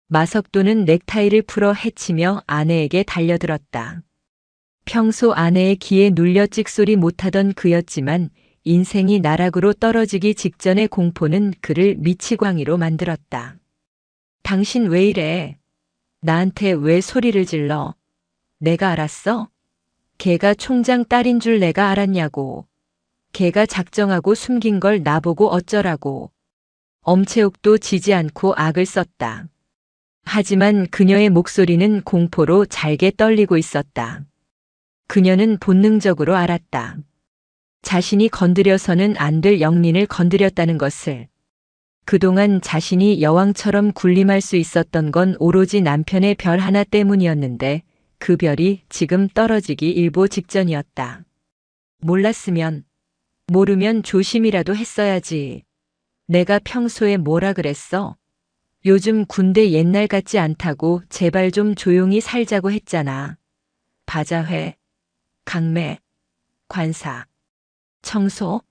마석도는 넥타이를 풀어 헤치며 아내에게 달려들었다. 평소 아내의 귀에 눌려 찍소리 못하던 그였지만 인생이 나락으로 떨어지기 직전의 공포는 그를 미치광이로 만들었다. 당신 왜 이래? 나한테 왜 소리를 질러? 내가 알았어? 걔가 총장 딸인 줄 내가 알았냐고. 걔가 작정하고 숨긴 걸 나보고 어쩌라고. 엄채옥도 지지 않고 악을 썼다. 하지만 그녀의 목소리는 공포로 잘게 떨리고 있었다. 그녀는 본능적으로 알았다. 자신이 건드려서는 안 될 영린을 건드렸다는 것을. 그동안 자신이 여왕처럼 군림할 수 있었던 건 오로지 남편의 별 하나 때문이었는데 그 별이 지금 떨어지기 일보 직전이었다. 몰랐으면, 모르면 조심이라도 했어야지. 내가 평소에 뭐라 그랬어? 요즘 군대 옛날 같지 않다고 제발 좀 조용히 살자고 했잖아. 바자회, 강매, 관사, 청소?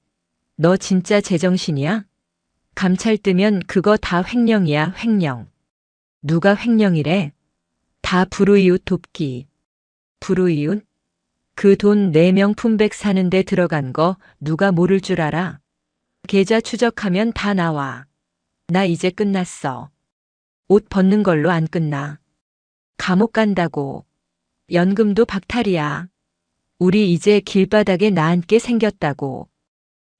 너 진짜 제정신이야? 감찰 뜨면 그거 다 횡령이야, 횡령. 누가 횡령이래? 다 불우이웃 돕기. 불우이웃? 그 돈 내 명품백 사는데 들어간 거 누가 모를 줄 알아? 계좌 추적하면 다 나와. 나 이제 끝났어. 옷 벗는 걸로 안 끝나. 감옥 간다고. 연금도 박탈이야. 우리 이제 길바닥에 나앉게 생겼다고.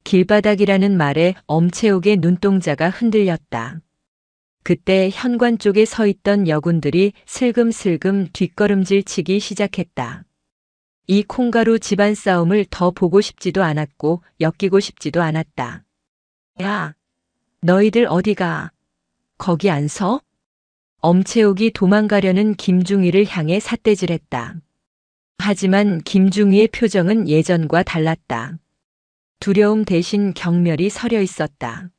길바닥이라는 말에 엄채옥의 눈동자가 흔들렸다. 그때 현관 쪽에 서 있던 여군들이 슬금슬금 뒷걸음질 치기 시작했다. 이 콩가루 집안 싸움을 더 보고 싶지도 않았고 엮이고 싶지도 않았다. 야, 너희들 어디가? 거기 안 서? 엄채옥이 도망가려는 김중희를 향해 삿대질했다. 하지만 김중희의 표정은 예전과 달랐다. 두려움 대신 경멸이 서려 있었다.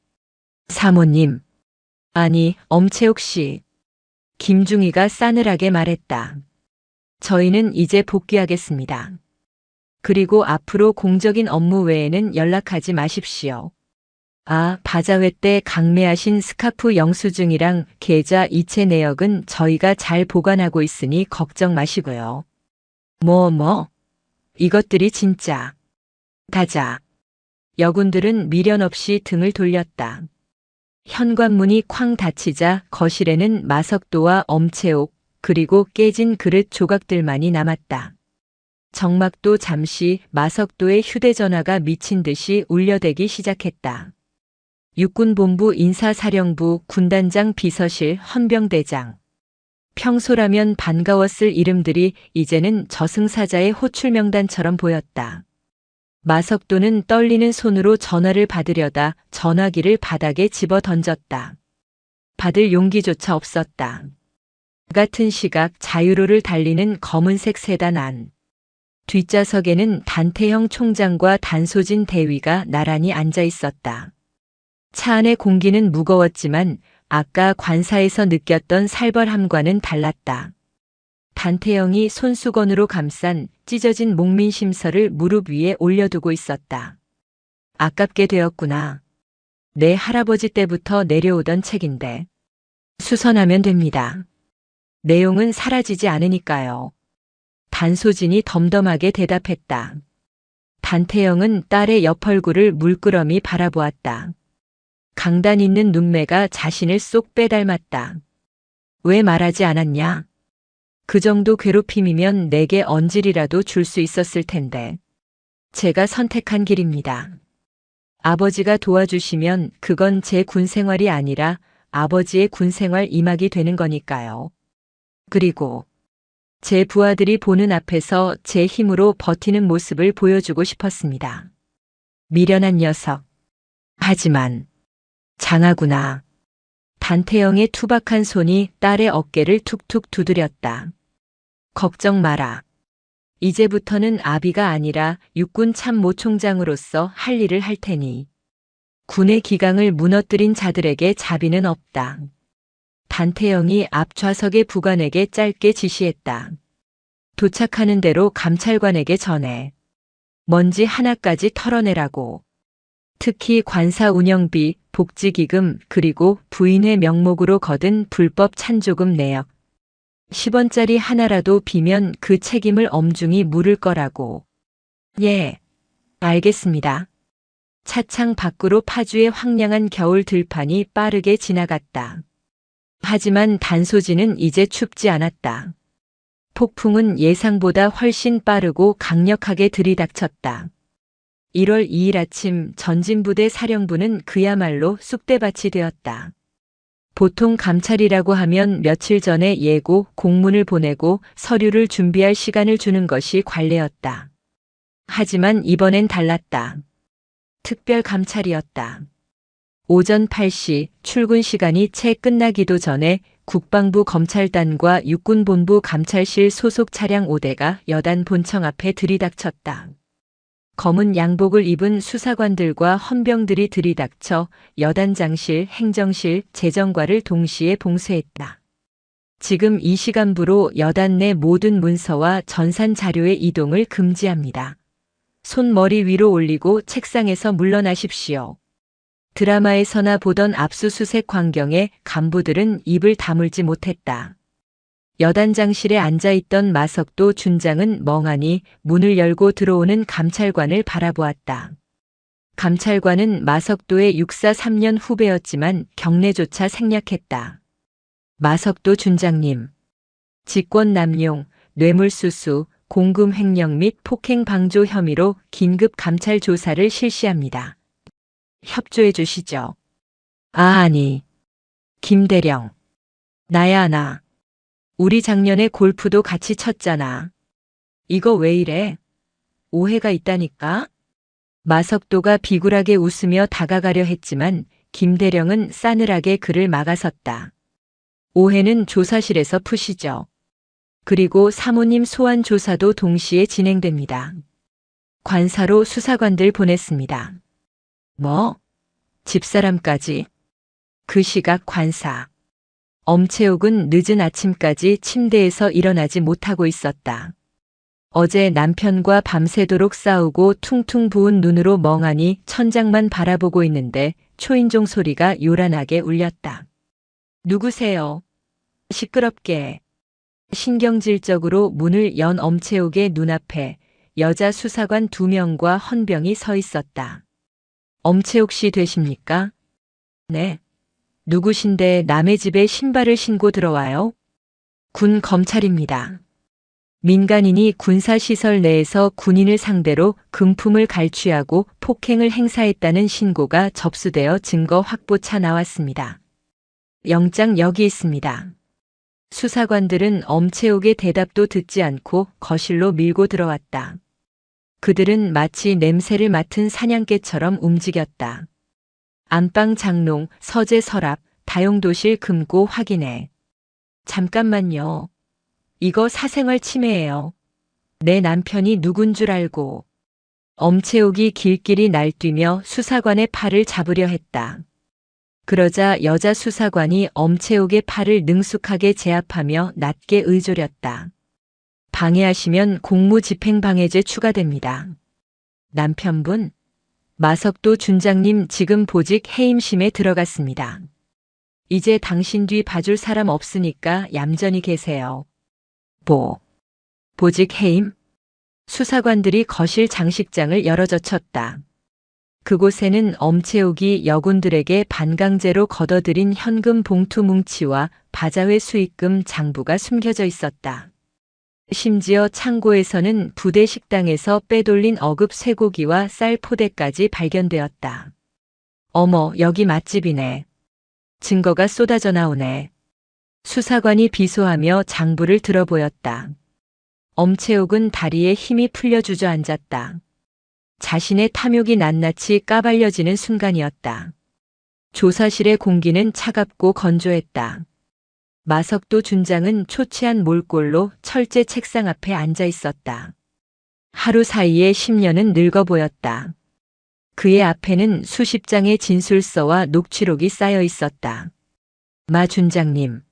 사모님. 아니, 엄채옥 씨. 김중희가 싸늘하게 말했다. 저희는 이제 복귀하겠습니다. 그리고 앞으로 공적인 업무 외에는 연락하지 마십시오. 아, 바자회 때 강매하신 스카프 영수증이랑 계좌 이체 내역은 저희가 잘 보관하고 있으니 걱정 마시고요. 이것들이 진짜. 가자. 여군들은 미련 없이 등을 돌렸다. 현관문이 쾅 닫히자 거실에는 마석도와 엄채옥 그리고 깨진 그릇 조각들만이 남았다. 정막도 잠시 마석도의 휴대전화가 미친 듯이 울려대기 시작했다. 육군본부 인사사령부 군단장 비서실 헌병대장. 평소라면 반가웠을 이름들이 이제는 저승사자의 호출명단처럼 보였다. 마석도는 떨리는 손으로 전화를 받으려다 전화기를 바닥에 집어 던졌다. 받을 용기조차 없었다. 같은 시각 자유로를 달리는 검은색 세단 안. 뒷좌석에는 단태형 총장과 단소진 대위가 나란히 앉아 있었다. 차 안의 공기는 무거웠지만 아까 관사에서 느꼈던 살벌함과는 달랐다. 단태형이 손수건으로 감싼 찢어진 목민심서를 무릎 위에 올려두고 있었다. 아깝게 되었구나. 내 할아버지 때부터 내려오던 책인데. 수선하면 됩니다. 내용은 사라지지 않으니까요. 단소진이 덤덤하게 대답했다. 단태형은 딸의 옆 얼굴을 물끄러미 바라보았다. 강단 있는 눈매가 자신을 쏙 빼닮았다. 왜 말하지 않았냐? 그 정도 괴롭힘이면 내게 언질이라도 줄 수 있었을 텐데. 제가 선택한 길입니다. 아버지가 도와주시면 그건 제 군생활이 아니라 아버지의 군생활 이막이 되는 거니까요. 그리고 제 부하들이 보는 앞에서 제 힘으로 버티는 모습을 보여주고 싶었습니다. 미련한 녀석. 하지만 장하구나. 단태형의 투박한 손이 딸의 어깨를 툭툭 두드렸다. 걱정 마라. 이제부터는 아비가 아니라 육군 참모총장으로서 할 일을 할 테니. 군의 기강을 무너뜨린 자들에게 자비는 없다. 단태형이 앞 좌석의 부관에게 짧게 지시했다. 도착하는 대로 감찰관에게 전해. 먼지 하나까지 털어내라고. 특히 관사 운영비, 복지기금 그리고 부인의 명목으로 거둔 불법 찬조금 내역. 10원짜리 하나라도 비면 그 책임을 엄중히 물을 거라고. 예, 알겠습니다. 차창 밖으로 파주의 황량한 겨울 들판이 빠르게 지나갔다. 하지만 단소지는 이제 춥지 않았다. 폭풍은 예상보다 훨씬 빠르고 강력하게 들이닥쳤다. 1월 2일 아침 전진부대 사령부는 그야말로 쑥대밭이 되었다. 보통 감찰이라고 하면 며칠 전에 예고, 공문을 보내고 서류를 준비할 시간을 주는 것이 관례였다. 하지만 이번엔 달랐다. 특별 감찰이었다. 오전 8시 출근 시간이 채 끝나기도 전에 국방부 검찰단과 육군본부 감찰실 소속 차량 5대가 여단 본청 앞에 들이닥쳤다. 검은 양복을 입은 수사관들과 헌병들이 들이닥쳐 여단장실, 행정실, 재정과를 동시에 봉쇄했다. 지금 이 시간부로 여단 내 모든 문서와 전산 자료의 이동을 금지합니다. 손 머리 위로 올리고 책상에서 물러나십시오. 드라마에서나 보던 압수수색 광경에 간부들은 입을 다물지 못했다. 여단장실에 앉아있던 마석도 준장은 멍하니 문을 열고 들어오는 감찰관을 바라보았다. 감찰관은 마석도의 육사 3년 후배였지만 경례조차 생략했다. 마석도 준장님, 직권남용, 뇌물수수, 공금횡령 및 폭행방조 혐의로 긴급 감찰 조사를 실시합니다. 협조해 주시죠. 아니, 김대령. 나야 나. 우리 작년에 골프도 같이 쳤잖아. 이거 왜 이래? 오해가 있다니까? 마석도가 비굴하게 웃으며 다가가려 했지만 김대령은 싸늘하게 그를 막아섰다. 오해는 조사실에서 푸시죠. 그리고 사모님 소환 조사도 동시에 진행됩니다. 관사로 수사관들 보냈습니다. 뭐? 집사람까지? 그 시각 관사. 엄채옥은 늦은 아침까지 침대에서 일어나지 못하고 있었다. 어제 남편과 밤새도록 싸우고 퉁퉁 부은 눈으로 멍하니 천장만 바라보고 있는데 초인종 소리가 요란하게 울렸다. 누구세요? 시끄럽게. 신경질적으로 문을 연 엄채옥의 눈앞에 여자 수사관 2명과 헌병이 서 있었다. 엄채옥 씨 되십니까? 네. 누구신데 남의 집에 신발을 신고 들어와요? 군 검찰입니다. 민간인이 군사시설 내에서 군인을 상대로 금품을 갈취하고 폭행을 행사했다는 신고가 접수되어 증거 확보차 나왔습니다. 영장 여기 있습니다. 수사관들은 엄채옥의 대답도 듣지 않고 거실로 밀고 들어왔다. 그들은 마치 냄새를 맡은 사냥개처럼 움직였다. 안방 장롱, 서재 서랍, 다용도실 금고 확인해. 잠깐만요. 이거 사생활 침해예요. 내 남편이 누군 줄 알고. 엄채옥이 길길이 날뛰며 수사관의 팔을 잡으려 했다. 그러자 여자 수사관이 엄채옥의 팔을 능숙하게 제압하며 낮게 의조렸다. 방해하시면 공무집행방해죄 추가됩니다. 남편분, 마석도 준장님 지금 보직 해임심에 들어갔습니다. 이제 당신 뒤 봐줄 사람 없으니까 얌전히 계세요. 보직 해임? 수사관들이 거실 장식장을 열어젖혔다. 그곳에는 엄채옥이 여군들에게 반강제로 걷어들인 현금 봉투 뭉치와 바자회 수익금 장부가 숨겨져 있었다. 심지어 창고에서는 부대 식당에서 빼돌린 어급 쇠고기와 쌀 포대까지 발견되었다. 어머, 여기 맛집이네. 증거가 쏟아져 나오네. 수사관이 비소하며 장부를 들어보였다. 엄채옥은 다리에 힘이 풀려 주저앉았다. 자신의 탐욕이 낱낱이 까발려지는 순간이었다. 조사실의 공기는 차갑고 건조했다. 마석도 준장은 초췌한 몰골로 철제 책상 앞에 앉아 있었다. 하루 사이에 10년은 늙어 보였다. 그의 앞에는 수십 장의 진술서와 녹취록이 쌓여 있었다. 마 준장님,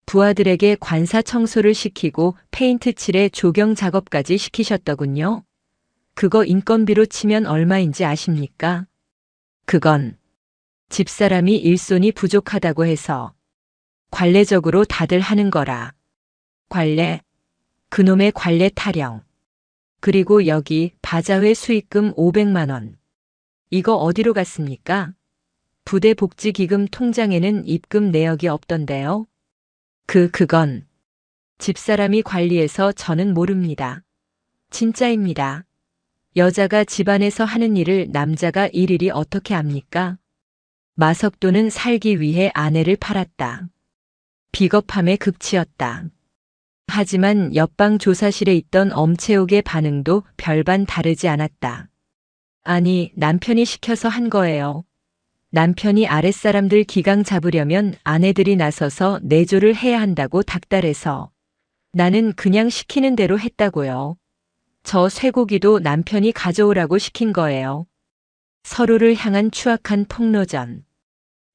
부하들에게 관사 청소를 시키고 페인트 칠에 조경 작업까지 시키셨더군요. 그거 인건비로 치면 얼마인지 아십니까? 그건 집사람이 일손이 부족하다고 해서 관례적으로 다들 하는 거라. 관례? 그놈의 관례 타령. 그리고 여기 바자회 수익금 500만 원. 이거 어디로 갔습니까? 부대 복지기금 통장에는 입금 내역이 없던데요. 그건 집사람이 관리해서 저는 모릅니다. 진짜입니다. 여자가 집안에서 하는 일을 남자가 일일이 어떻게 압니까? 마석도는 살기 위해 아내를 팔았다. 비겁함의 극치였다. 하지만 옆방 조사실에 있던 엄채옥의 반응도 별반 다르지 않았다. 아니, 남편이 시켜서 한 거예요. 남편이 아랫사람들 기강 잡으려면 아내들이 나서서 내조를 해야 한다고 닥달해서 나는 그냥 시키는 대로 했다고요. 저 쇠고기도 남편이 가져오라고 시킨 거예요. 서로를 향한 추악한 폭로전.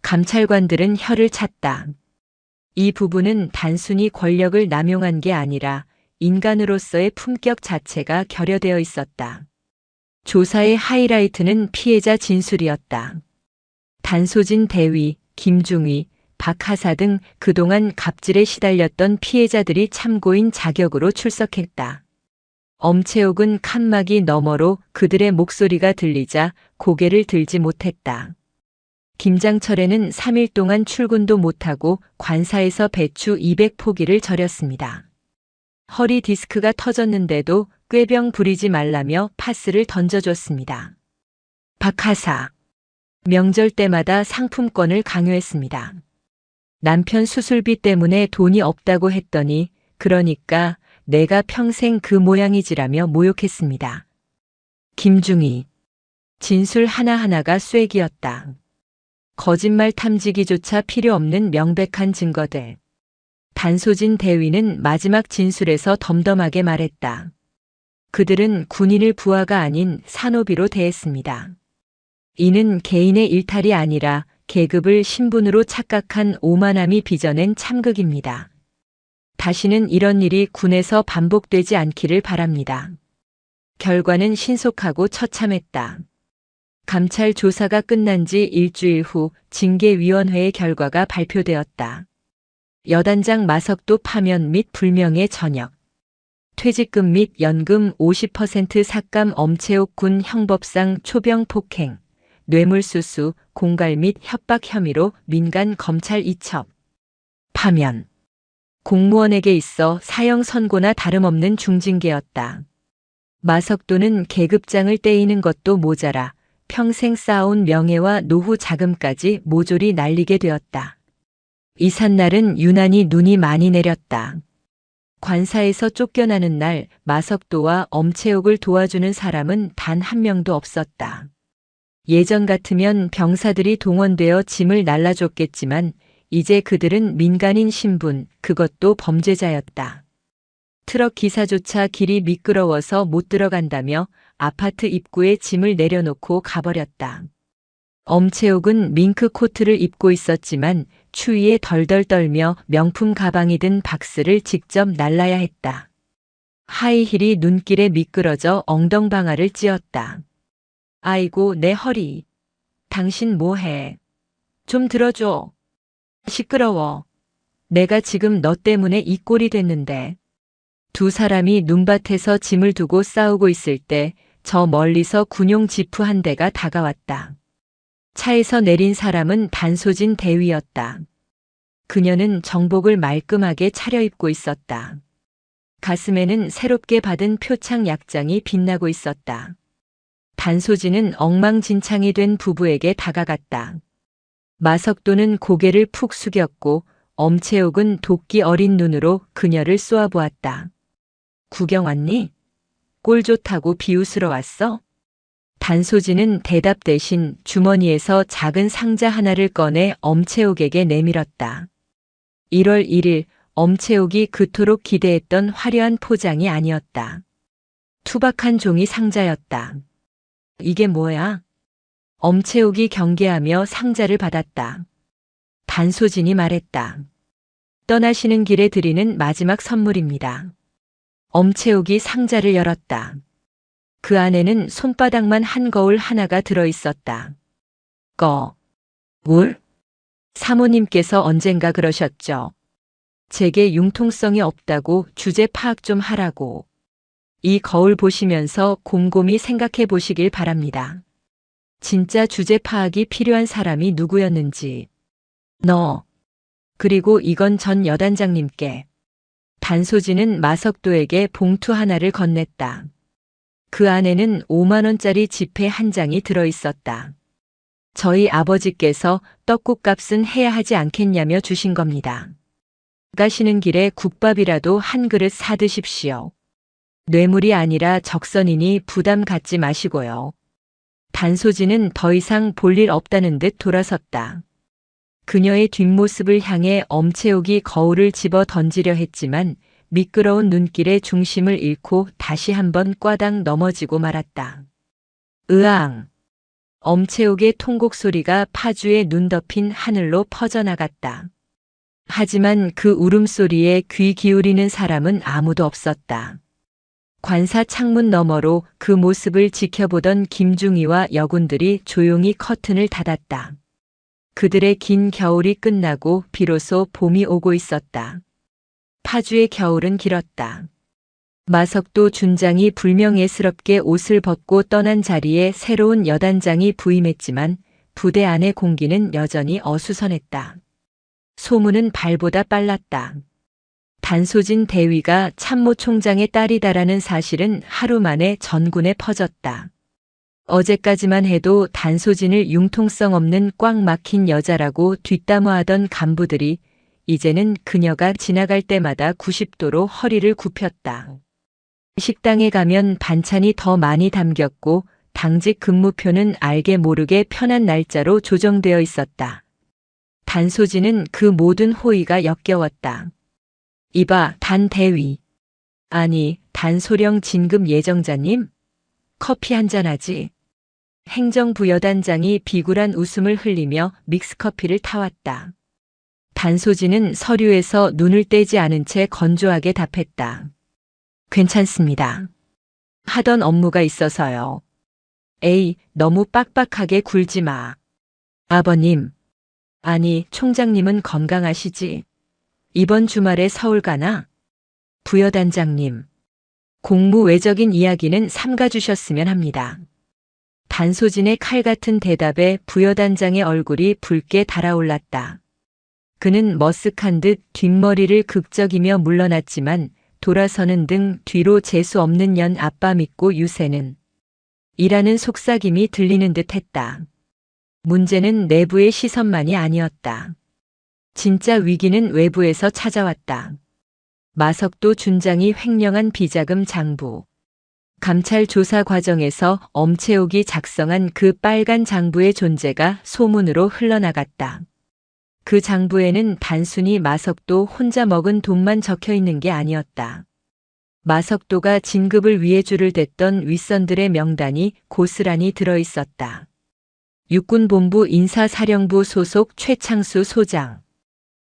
감찰관들은 혀를 찼다. 이 부분은 단순히 권력을 남용한 게 아니라 인간으로서의 품격 자체가 결여되어 있었다. 조사의 하이라이트는 피해자 진술이었다. 단소진 대위, 김중위, 박하사 등 그동안 갑질에 시달렸던 피해자들이 참고인 자격으로 출석했다. 엄채옥은 칸막이 너머로 그들의 목소리가 들리자 고개를 들지 못했다. 김장철에는 3일 동안 출근도 못하고 관사에서 배추 200포기를 절였습니다. 허리 디스크가 터졌는데도 꾀병 부리지 말라며 파스를 던져줬습니다. 박하사. 명절 때마다 상품권을 강요했습니다. 남편 수술비 때문에 돈이 없다고 했더니 그러니까 내가 평생 그 모양이지라며 모욕했습니다. 김중희. 진술 하나하나가 쐐기였다. 거짓말 탐지기조차 필요 없는 명백한 증거들. 단소진 대위는 마지막 진술에서 덤덤하게 말했다. 그들은 군인을 부하가 아닌 산호비로 대했습니다. 이는 개인의 일탈이 아니라 계급을 신분으로 착각한 오만함이 빚어낸 참극입니다. 다시는 이런 일이 군에서 반복되지 않기를 바랍니다. 결과는 신속하고 처참했다. 감찰 조사가 끝난 지 일주일 후 징계위원회의 결과가 발표되었다. 여단장 마석도 파면 및 불명예 전역. 퇴직금 및 연금 50% 삭감. 엄채옥 군 형법상 초병 폭행, 뇌물수수, 공갈 및 협박 혐의로 민간 검찰 이첩. 파면. 공무원에게 있어 사형 선고나 다름없는 중징계였다. 마석도는 계급장을 떼이는 것도 모자라 평생 쌓아온 명예와 노후 자금까지 모조리 날리게 되었다. 이삿날은 유난히 눈이 많이 내렸다. 관사에서 쫓겨나는 날 마석도와 엄채옥을 도와주는 사람은 단 한 명도 없었다. 예전 같으면 병사들이 동원되어 짐을 날라줬겠지만 이제 그들은 민간인 신분, 그것도 범죄자였다. 트럭 기사조차 길이 미끄러워서 못 들어간다며 아파트 입구에 짐을 내려놓고 가버렸다. 엄채옥은 밍크 코트를 입고 있었지만 추위에 덜덜 떨며 명품 가방이 든 박스를 직접 날라야 했다. 하이힐이 눈길에 미끄러져 엉덩방아를 찧었다. 아이고 내 허리. 당신 뭐해? 좀 들어줘. 시끄러워. 내가 지금 너 때문에 이 꼴이 됐는데. 두 사람이 눈밭에서 짐을 두고 싸우고 있을 때 저 멀리서 군용 지프 한 대가 다가왔다. 차에서 내린 사람은 단소진 대위였다. 그녀는 정복을 말끔하게 차려입고 있었다. 가슴에는 새롭게 받은 표창 약장이 빛나고 있었다. 단소진은 엉망진창이 된 부부에게 다가갔다. 마석도는 고개를 푹 숙였고 엄채옥은 도끼 어린 눈으로 그녀를 쏘아보았다. 구경 왔니? 꼴 좋다고 비웃으러 왔어? 단소진은 대답 대신 주머니에서 작은 상자 하나를 꺼내 엄채옥에게 내밀었다. 1월 1일 엄채옥이 그토록 기대했던 화려한 포장이 아니었다. 투박한 종이 상자였다. 이게 뭐야? 엄채옥이 경계하며 상자를 받았다. 단소진이 말했다. 떠나시는 길에 드리는 마지막 선물입니다. 엄채옥이 상자를 열었다. 그 안에는 손바닥만 한 거울 하나가 들어있었다. 물? 사모님께서 언젠가 그러셨죠. 제게 융통성이 없다고 주제 파악 좀 하라고. 이 거울 보시면서 곰곰이 생각해 보시길 바랍니다. 진짜 주제 파악이 필요한 사람이 누구였는지. 너. 그리고 이건 전 여단장님께. 단소진은 마석도에게 봉투 하나를 건넸다. 그 안에는 5만 원짜리 지폐 한 장이 들어있었다. 저희 아버지께서 떡국값은 해야 하지 않겠냐며 주신 겁니다. 가시는 길에 국밥이라도 한 그릇 사 드십시오. 뇌물이 아니라 적선이니 부담 갖지 마시고요. 단소진은 더 이상 볼 일 없다는 듯 돌아섰다. 그녀의 뒷모습을 향해 엄채옥이 거울을 집어 던지려 했지만 미끄러운 눈길의 중심을 잃고 다시 한번 꽈당 넘어지고 말았다. 으앙! 엄채옥의 통곡 소리가 파주에 눈 덮인 하늘로 퍼져나갔다. 하지만 그 울음소리에 귀 기울이는 사람은 아무도 없었다. 관사 창문 너머로 그 모습을 지켜보던 김중희와 여군들이 조용히 커튼을 닫았다. 그들의 긴 겨울이 끝나고 비로소 봄이 오고 있었다. 파주의 겨울은 길었다. 마석도 준장이 불명예스럽게 옷을 벗고 떠난 자리에 새로운 여단장이 부임했지만 부대 안의 공기는 여전히 어수선했다. 소문은 발보다 빨랐다. 단소진 대위가 참모총장의 딸이다라는 사실은 하루 만에 전군에 퍼졌다. 어제까지만 해도 단소진을 융통성 없는 꽉 막힌 여자라고 뒷담화하던 간부들이 이제는 그녀가 지나갈 때마다 90도로 허리를 굽혔다. 식당에 가면 반찬이 더 많이 담겼고 당직 근무표는 알게 모르게 편한 날짜로 조정되어 있었다. 단소진은 그 모든 호의가 역겨웠다. 이봐, 단 대위. 아니, 단소령 진급 예정자님? 커피 한잔 하지. 행정부여단장이 비굴한 웃음을 흘리며 믹스커피를 타왔다. 단소진은 서류에서 눈을 떼지 않은 채 건조하게 답했다. 괜찮습니다. 하던 업무가 있어서요. 에이, 너무 빡빡하게 굴지 마. 아버님. 아니, 총장님은 건강하시지? 이번 주말에 서울 가나? 부여단장님. 공무 외적인 이야기는 삼가주셨으면 합니다. 단소진의 칼 같은 대답에 부여단장의 얼굴이 붉게 달아올랐다. 그는 머쓱한 듯 뒷머리를 극적이며 물러났지만 돌아서는 등 뒤로 재수 없는 년 아빠 믿고 유세는 이라는 속삭임이 들리는 듯 했다. 문제는 내부의 시선만이 아니었다. 진짜 위기는 외부에서 찾아왔다. 마석도 준장이 횡령한 비자금 장부. 감찰 조사 과정에서 엄채옥이 작성한 그 빨간 장부의 존재가 소문으로 흘러나갔다. 그 장부에는 단순히 마석도 혼자 먹은 돈만 적혀 있는 게 아니었다. 마석도가 진급을 위해 줄을 댔던 윗선들의 명단이 고스란히 들어 있었다. 육군본부 인사사령부 소속 최창수 소장.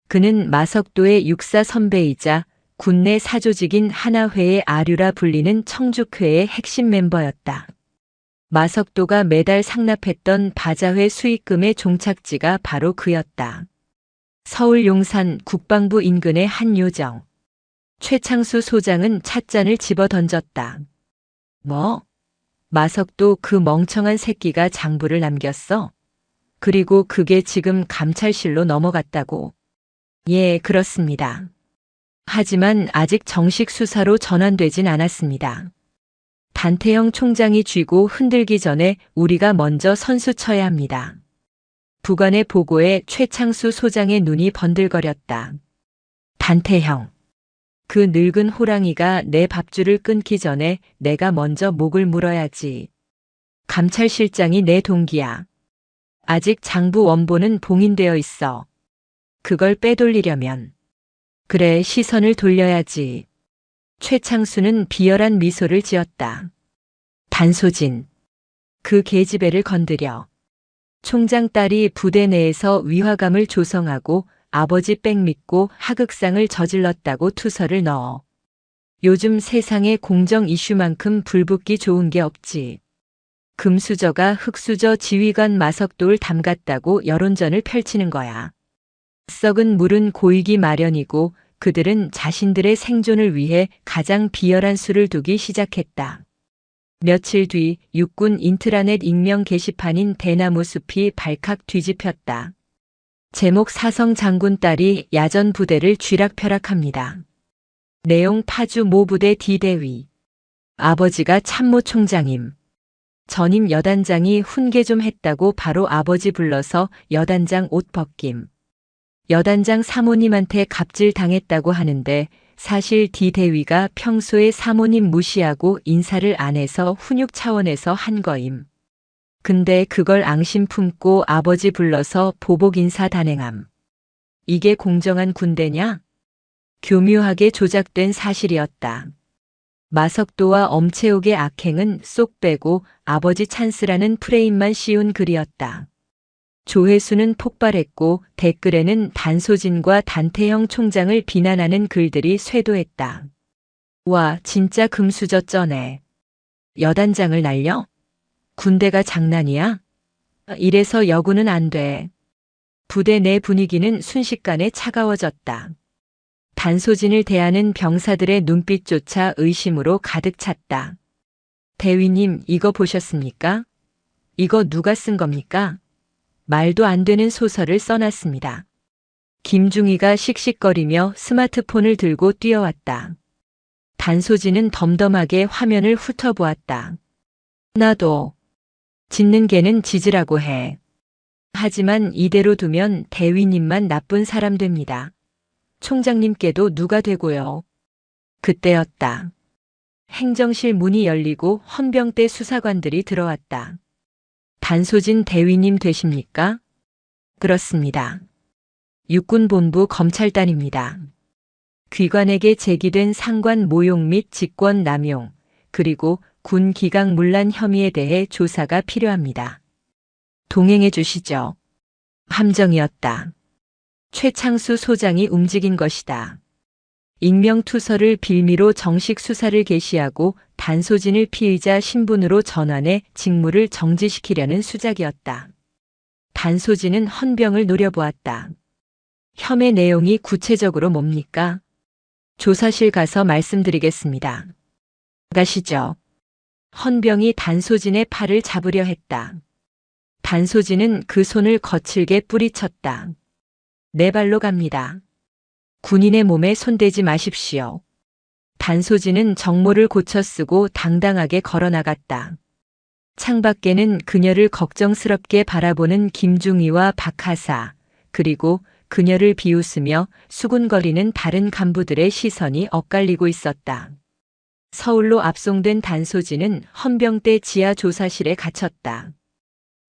그는 마석도의 육사 선배이자 군내 사조직인 하나회의 아류라 불리는 청죽회의 핵심 멤버였다. 마석도가 매달 상납했던 바자회 수익금의 종착지가 바로 그였다. 서울 용산 국방부 인근의 한 요정. 최창수 소장은 찻잔을 집어 던졌다. 뭐? 마석도 그 멍청한 새끼가 장부를 남겼어? 그리고 그게 지금 감찰실로 넘어갔다고. 예, 그렇습니다. 하지만 아직 정식 수사로 전환되진 않았습니다. 단태형 총장이 쥐고 흔들기 전에 우리가 먼저 선수 쳐야 합니다. 부관의 보고에 최창수 소장의 눈이 번들거렸다. 단태형. 그 늙은 호랑이가 내 밥줄을 끊기 전에 내가 먼저 목을 물어야지. 감찰실장이 내 동기야. 아직 장부 원본은 봉인되어 있어. 그걸 빼돌리려면. 그래, 시선을 돌려야지. 최창수는 비열한 미소를 지었다. 단소진. 그 계집애를 건드려. 총장 딸이 부대 내에서 위화감을 조성하고 아버지 백 믿고 하극상을 저질렀다고 투서를 넣어. 요즘 세상에 공정 이슈만큼 불붙기 좋은 게 없지. 금수저가 흑수저 지휘관 마석도를 담갔다고 여론전을 펼치는 거야. 썩은 물은 고이기 마련이고 그들은 자신들의 생존을 위해 가장 비열한 수를 두기 시작했다. 며칠 뒤 육군 인트라넷 익명 게시판인 대나무 숲이 발칵 뒤집혔다. 제목 사성 장군 딸이 야전 부대를 쥐락펴락합니다. 내용 파주 모부대 D대위. 아버지가 참모총장임. 전임 여단장이 훈계 좀 했다고 바로 아버지 불러서 여단장 옷 벗김. 여단장 사모님한테 갑질 당했다고 하는데 사실 D대위가 평소에 사모님 무시하고 인사를 안 해서 훈육 차원에서 한 거임. 근데 그걸 앙심 품고 아버지 불러서 보복 인사 단행함. 이게 공정한 군대냐? 교묘하게 조작된 사실이었다. 마석도와 엄채옥의 악행은 쏙 빼고 아버지 찬스라는 프레임만 씌운 글이었다. 조회수는 폭발했고 댓글에는 단소진과 단태형 총장을 비난하는 글들이 쇄도했다. 와, 진짜 금수저 쩌네. 여단장을 날려? 군대가 장난이야? 이래서 여군은 안 돼. 부대 내 분위기는 순식간에 차가워졌다. 단소진을 대하는 병사들의 눈빛조차 의심으로 가득 찼다. 대위님, 이거 보셨습니까? 이거 누가 쓴 겁니까? 말도 안 되는 소설을 써놨습니다. 김중희가 씩씩거리며 스마트폰을 들고 뛰어왔다. 단소진은 덤덤하게 화면을 훑어보았다. 나도. 짖는 개는 짖으라고 해. 하지만 이대로 두면 대위님만 나쁜 사람 됩니다. 총장님께도 누가 되고요. 그때였다. 행정실 문이 열리고 헌병대 수사관들이 들어왔다. 단소진 대위님 되십니까? 그렇습니다. 육군본부 검찰단입니다. 귀관에게 제기된 상관 모욕 및 직권 남용, 그리고 군 기강 문란 혐의에 대해 조사가 필요합니다. 동행해 주시죠. 함정이었다. 최창수 소장이 움직인 것이다. 익명투서를 빌미로 정식 수사를 개시하고 단소진을 피의자 신분으로 전환해 직무를 정지시키려는 수작이었다. 단소진은 헌병을 노려보았다. 혐의 내용이 구체적으로 뭡니까? 조사실 가서 말씀드리겠습니다. 가시죠. 헌병이 단소진의 팔을 잡으려 했다. 단소진은 그 손을 거칠게 뿌리쳤다. 내 발로 갑니다. 군인의 몸에 손대지 마십시오. 단소진은 정모를 고쳐 쓰고 당당하게 걸어나갔다. 창밖에는 그녀를 걱정스럽게 바라보는 김중희와 박하사, 그리고 그녀를 비웃으며 수군거리는 다른 간부들의 시선이 엇갈리고 있었다. 서울로 압송된 단소진은 헌병대 지하 조사실에 갇혔다.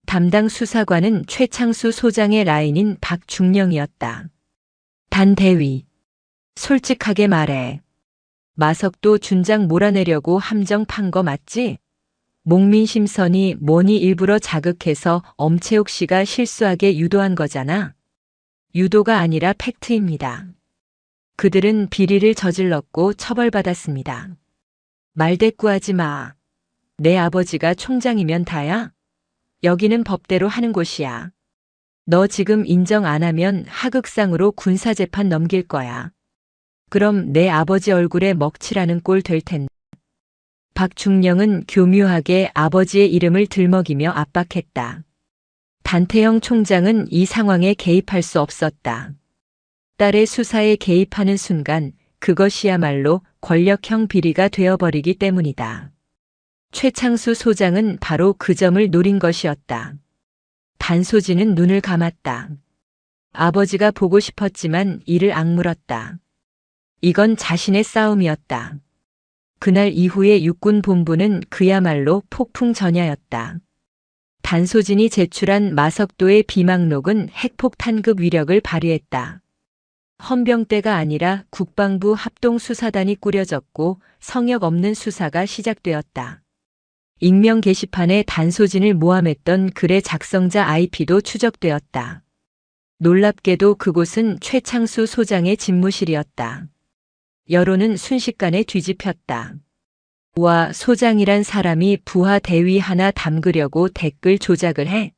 담당 수사관은 최창수 소장의 라인인 박중령이었다. 단대위, 솔직하게 말해. 마석도 준장 몰아내려고 함정 판 거 맞지? 목민심선이 뭐니 일부러 자극해서 엄채옥 씨가 실수하게 유도한 거잖아. 유도가 아니라 팩트입니다. 그들은 비리를 저질렀고 처벌받았습니다. 말대꾸하지 마. 내 아버지가 총장이면 다야? 여기는 법대로 하는 곳이야. 너 지금 인정 안 하면 하극상으로 군사재판 넘길 거야. 그럼 내 아버지 얼굴에 먹칠하는 꼴 될 텐데. 박중령은 교묘하게 아버지의 이름을 들먹이며 압박했다. 단태형 총장은 이 상황에 개입할 수 없었다. 딸의 수사에 개입하는 순간 그것이야말로 권력형 비리가 되어버리기 때문이다. 최창수 소장은 바로 그 점을 노린 것이었다. 단소진은 눈을 감았다. 아버지가 보고 싶었지만 이를 악물었다. 이건 자신의 싸움이었다. 그날 이후의 육군본부는 그야말로 폭풍전야였다. 단소진이 제출한 마석도의 비망록은 핵폭탄급 위력을 발휘했다. 헌병대가 아니라 국방부 합동수사단이 꾸려졌고 성역 없는 수사가 시작되었다. 익명 게시판에 단소진을 모함했던 글의 작성자 IP도 추적되었다. 놀랍게도 그곳은 최창수 소장의 집무실이었다. 여론은 순식간에 뒤집혔다. 와, 소장이란 사람이 부하 대위 하나 담그려고 댓글 조작을 해?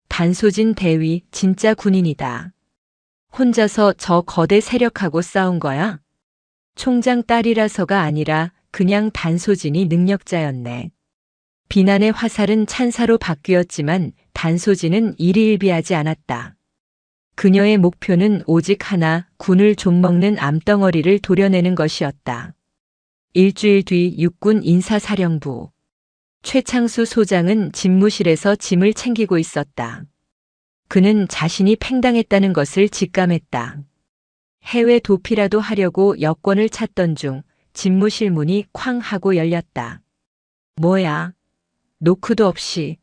단소진 대위 진짜 군인이다. 혼자서 저 거대 세력하고 싸운 거야? 총장 딸이라서가 아니라 그냥 단소진이 능력자였네. 비난의 화살은 찬사로 바뀌었지만 단소진은 일희일비하지 않았다. 그녀의 목표는 오직 하나, 군을 좀먹는 암덩어리를 도려내는 것이었다. 일주일 뒤 육군 인사사령부. 최창수 소장은 집무실에서 짐을 챙기고 있었다. 그는 자신이 팽당했다는 것을 직감했다. 해외 도피라도 하려고 여권을 찾던 중 집무실 문이 쾅 하고 열렸다. 뭐야? 노크도 없이.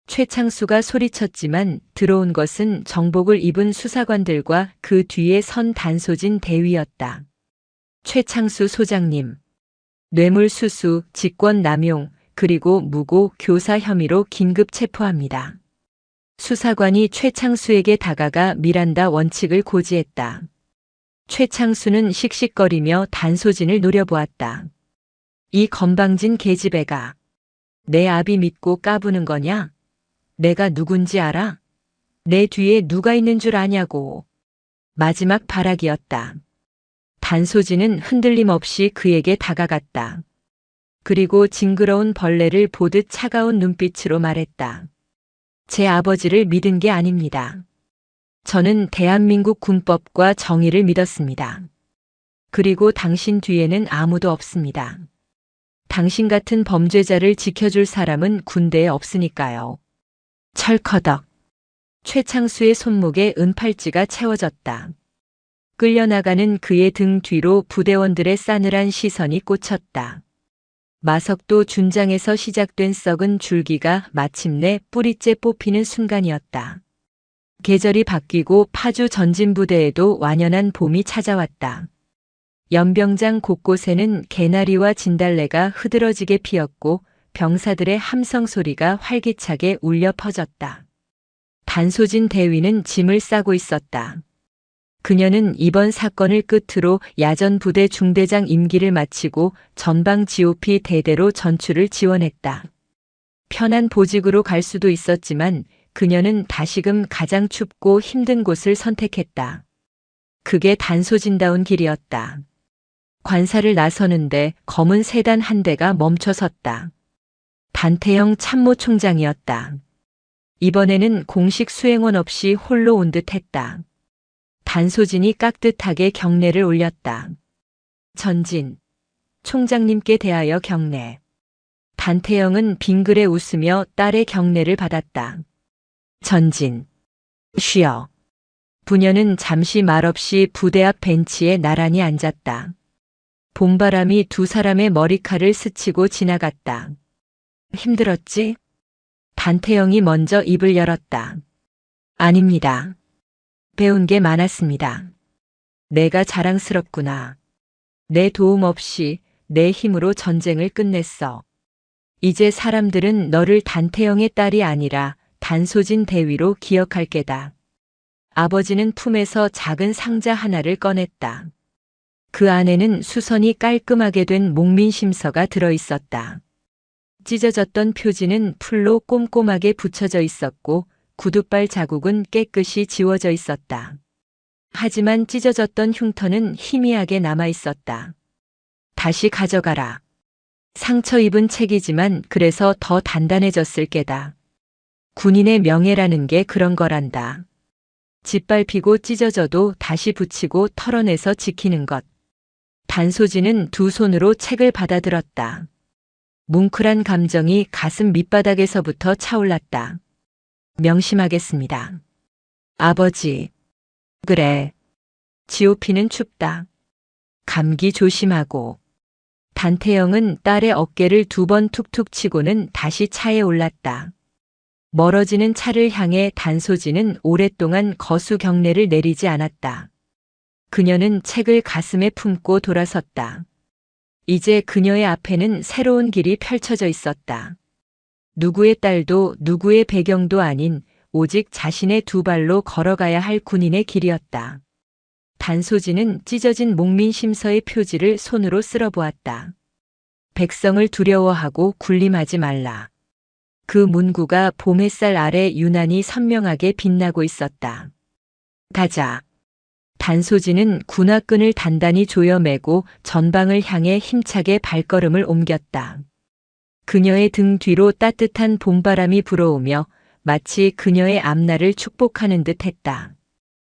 최창수가 소리쳤지만 들어온 것은 정복을 입은 수사관들과 그 뒤에 선 단소진 대위였다. 최창수 소장님. 뇌물수수, 직권남용, 그리고 무고 교사 혐의로 긴급 체포합니다. 수사관이 최창수에게 다가가 미란다 원칙을 고지했다. 최창수는 씩씩거리며 단소진을 노려보았다. 이 건방진 계집애가 내 아비 믿고 까부는 거냐? 내가 누군지 알아? 내 뒤에 누가 있는 줄 아냐고. 마지막 발악이었다. 단소진은 흔들림 없이 그에게 다가갔다. 그리고 징그러운 벌레를 보듯 차가운 눈빛으로 말했다. 제 아버지를 믿은 게 아닙니다. 저는 대한민국 군법과 정의를 믿었습니다. 그리고 당신 뒤에는 아무도 없습니다. 당신 같은 범죄자를 지켜줄 사람은 군대에 없으니까요. 철커덕. 최창수의 손목에 은팔찌가 채워졌다. 끌려나가는 그의 등 뒤로 부대원들의 싸늘한 시선이 꽂혔다. 마석도 준장에서 시작된 썩은 줄기가 마침내 뿌리째 뽑히는 순간이었다. 계절이 바뀌고 파주 전진부대에도 완연한 봄이 찾아왔다. 연병장 곳곳에는 개나리와 진달래가 흐드러지게 피었고 병사들의 함성 소리가 활기차게 울려 퍼졌다. 단소진 대위는 짐을 싸고 있었다. 그녀는 이번 사건을 끝으로 야전 부대 중대장 임기를 마치고 전방 GOP 대대로 전출을 지원했다. 편한 보직으로 갈 수도 있었지만 그녀는 다시금 가장 춥고 힘든 곳을 선택했다. 그게 단소진다운 길이었다. 관사를 나서는데 검은 세단 한 대가 멈춰섰다. 단태형 참모총장이었다. 이번에는 공식 수행원 없이 홀로 온 듯했다. 단소진이 깍듯하게 경례를 올렸다. 전진, 총장님께 대하여 경례. 단태영은 빙그레 웃으며 딸의 경례를 받았다. 전진, 쉬어. 부녀는 잠시 말없이 부대 앞 벤치에 나란히 앉았다. 봄바람이 두 사람의 머리칼을 스치고 지나갔다. 힘들었지? 단태영이 먼저 입을 열었다. 아닙니다. 배운 게 많았습니다. 내가 자랑스럽구나. 내 도움 없이 내 힘으로 전쟁을 끝냈어. 이제 사람들은 너를 단태영의 딸이 아니라 단소진 대위로 기억할 게다. 아버지는 품에서 작은 상자 하나를 꺼냈다. 그 안에는 수선이 깔끔하게 된 목민심서가 들어있었다. 찢어졌던 표지는 풀로 꼼꼼하게 붙여져 있었고 구둣발 자국은 깨끗이 지워져 있었다. 하지만 찢어졌던 흉터는 희미하게 남아 있었다. 다시 가져가라. 상처 입은 책이지만 그래서 더 단단해졌을 게다. 군인의 명예라는 게 그런 거란다. 짓밟히고 찢어져도 다시 붙이고 털어내서 지키는 것. 단소진은 두 손으로 책을 받아들었다. 뭉클한 감정이 가슴 밑바닥에서부터 차올랐다. 명심하겠습니다. 아버지. 그래. GOP는 춥다. 감기 조심하고. 단태영은 딸의 어깨를 두 번 툭툭 치고는 다시 차에 올랐다. 멀어지는 차를 향해 단소진은 오랫동안 거수 경례를 내리지 않았다. 그녀는 책을 가슴에 품고 돌아섰다. 이제 그녀의 앞에는 새로운 길이 펼쳐져 있었다. 누구의 딸도 누구의 배경도 아닌 오직 자신의 두 발로 걸어가야 할 군인의 길이었다. 단소진은 찢어진 목민심서의 표지를 손으로 쓸어보았다. 백성을 두려워하고 군림하지 말라. 그 문구가 봄 햇살 아래 유난히 선명하게 빛나고 있었다. 가자. 단소진은 군화끈을 단단히 조여매고 전방을 향해 힘차게 발걸음을 옮겼다. 그녀의 등 뒤로 따뜻한 봄바람이 불어오며 마치 그녀의 앞날을 축복하는 듯 했다.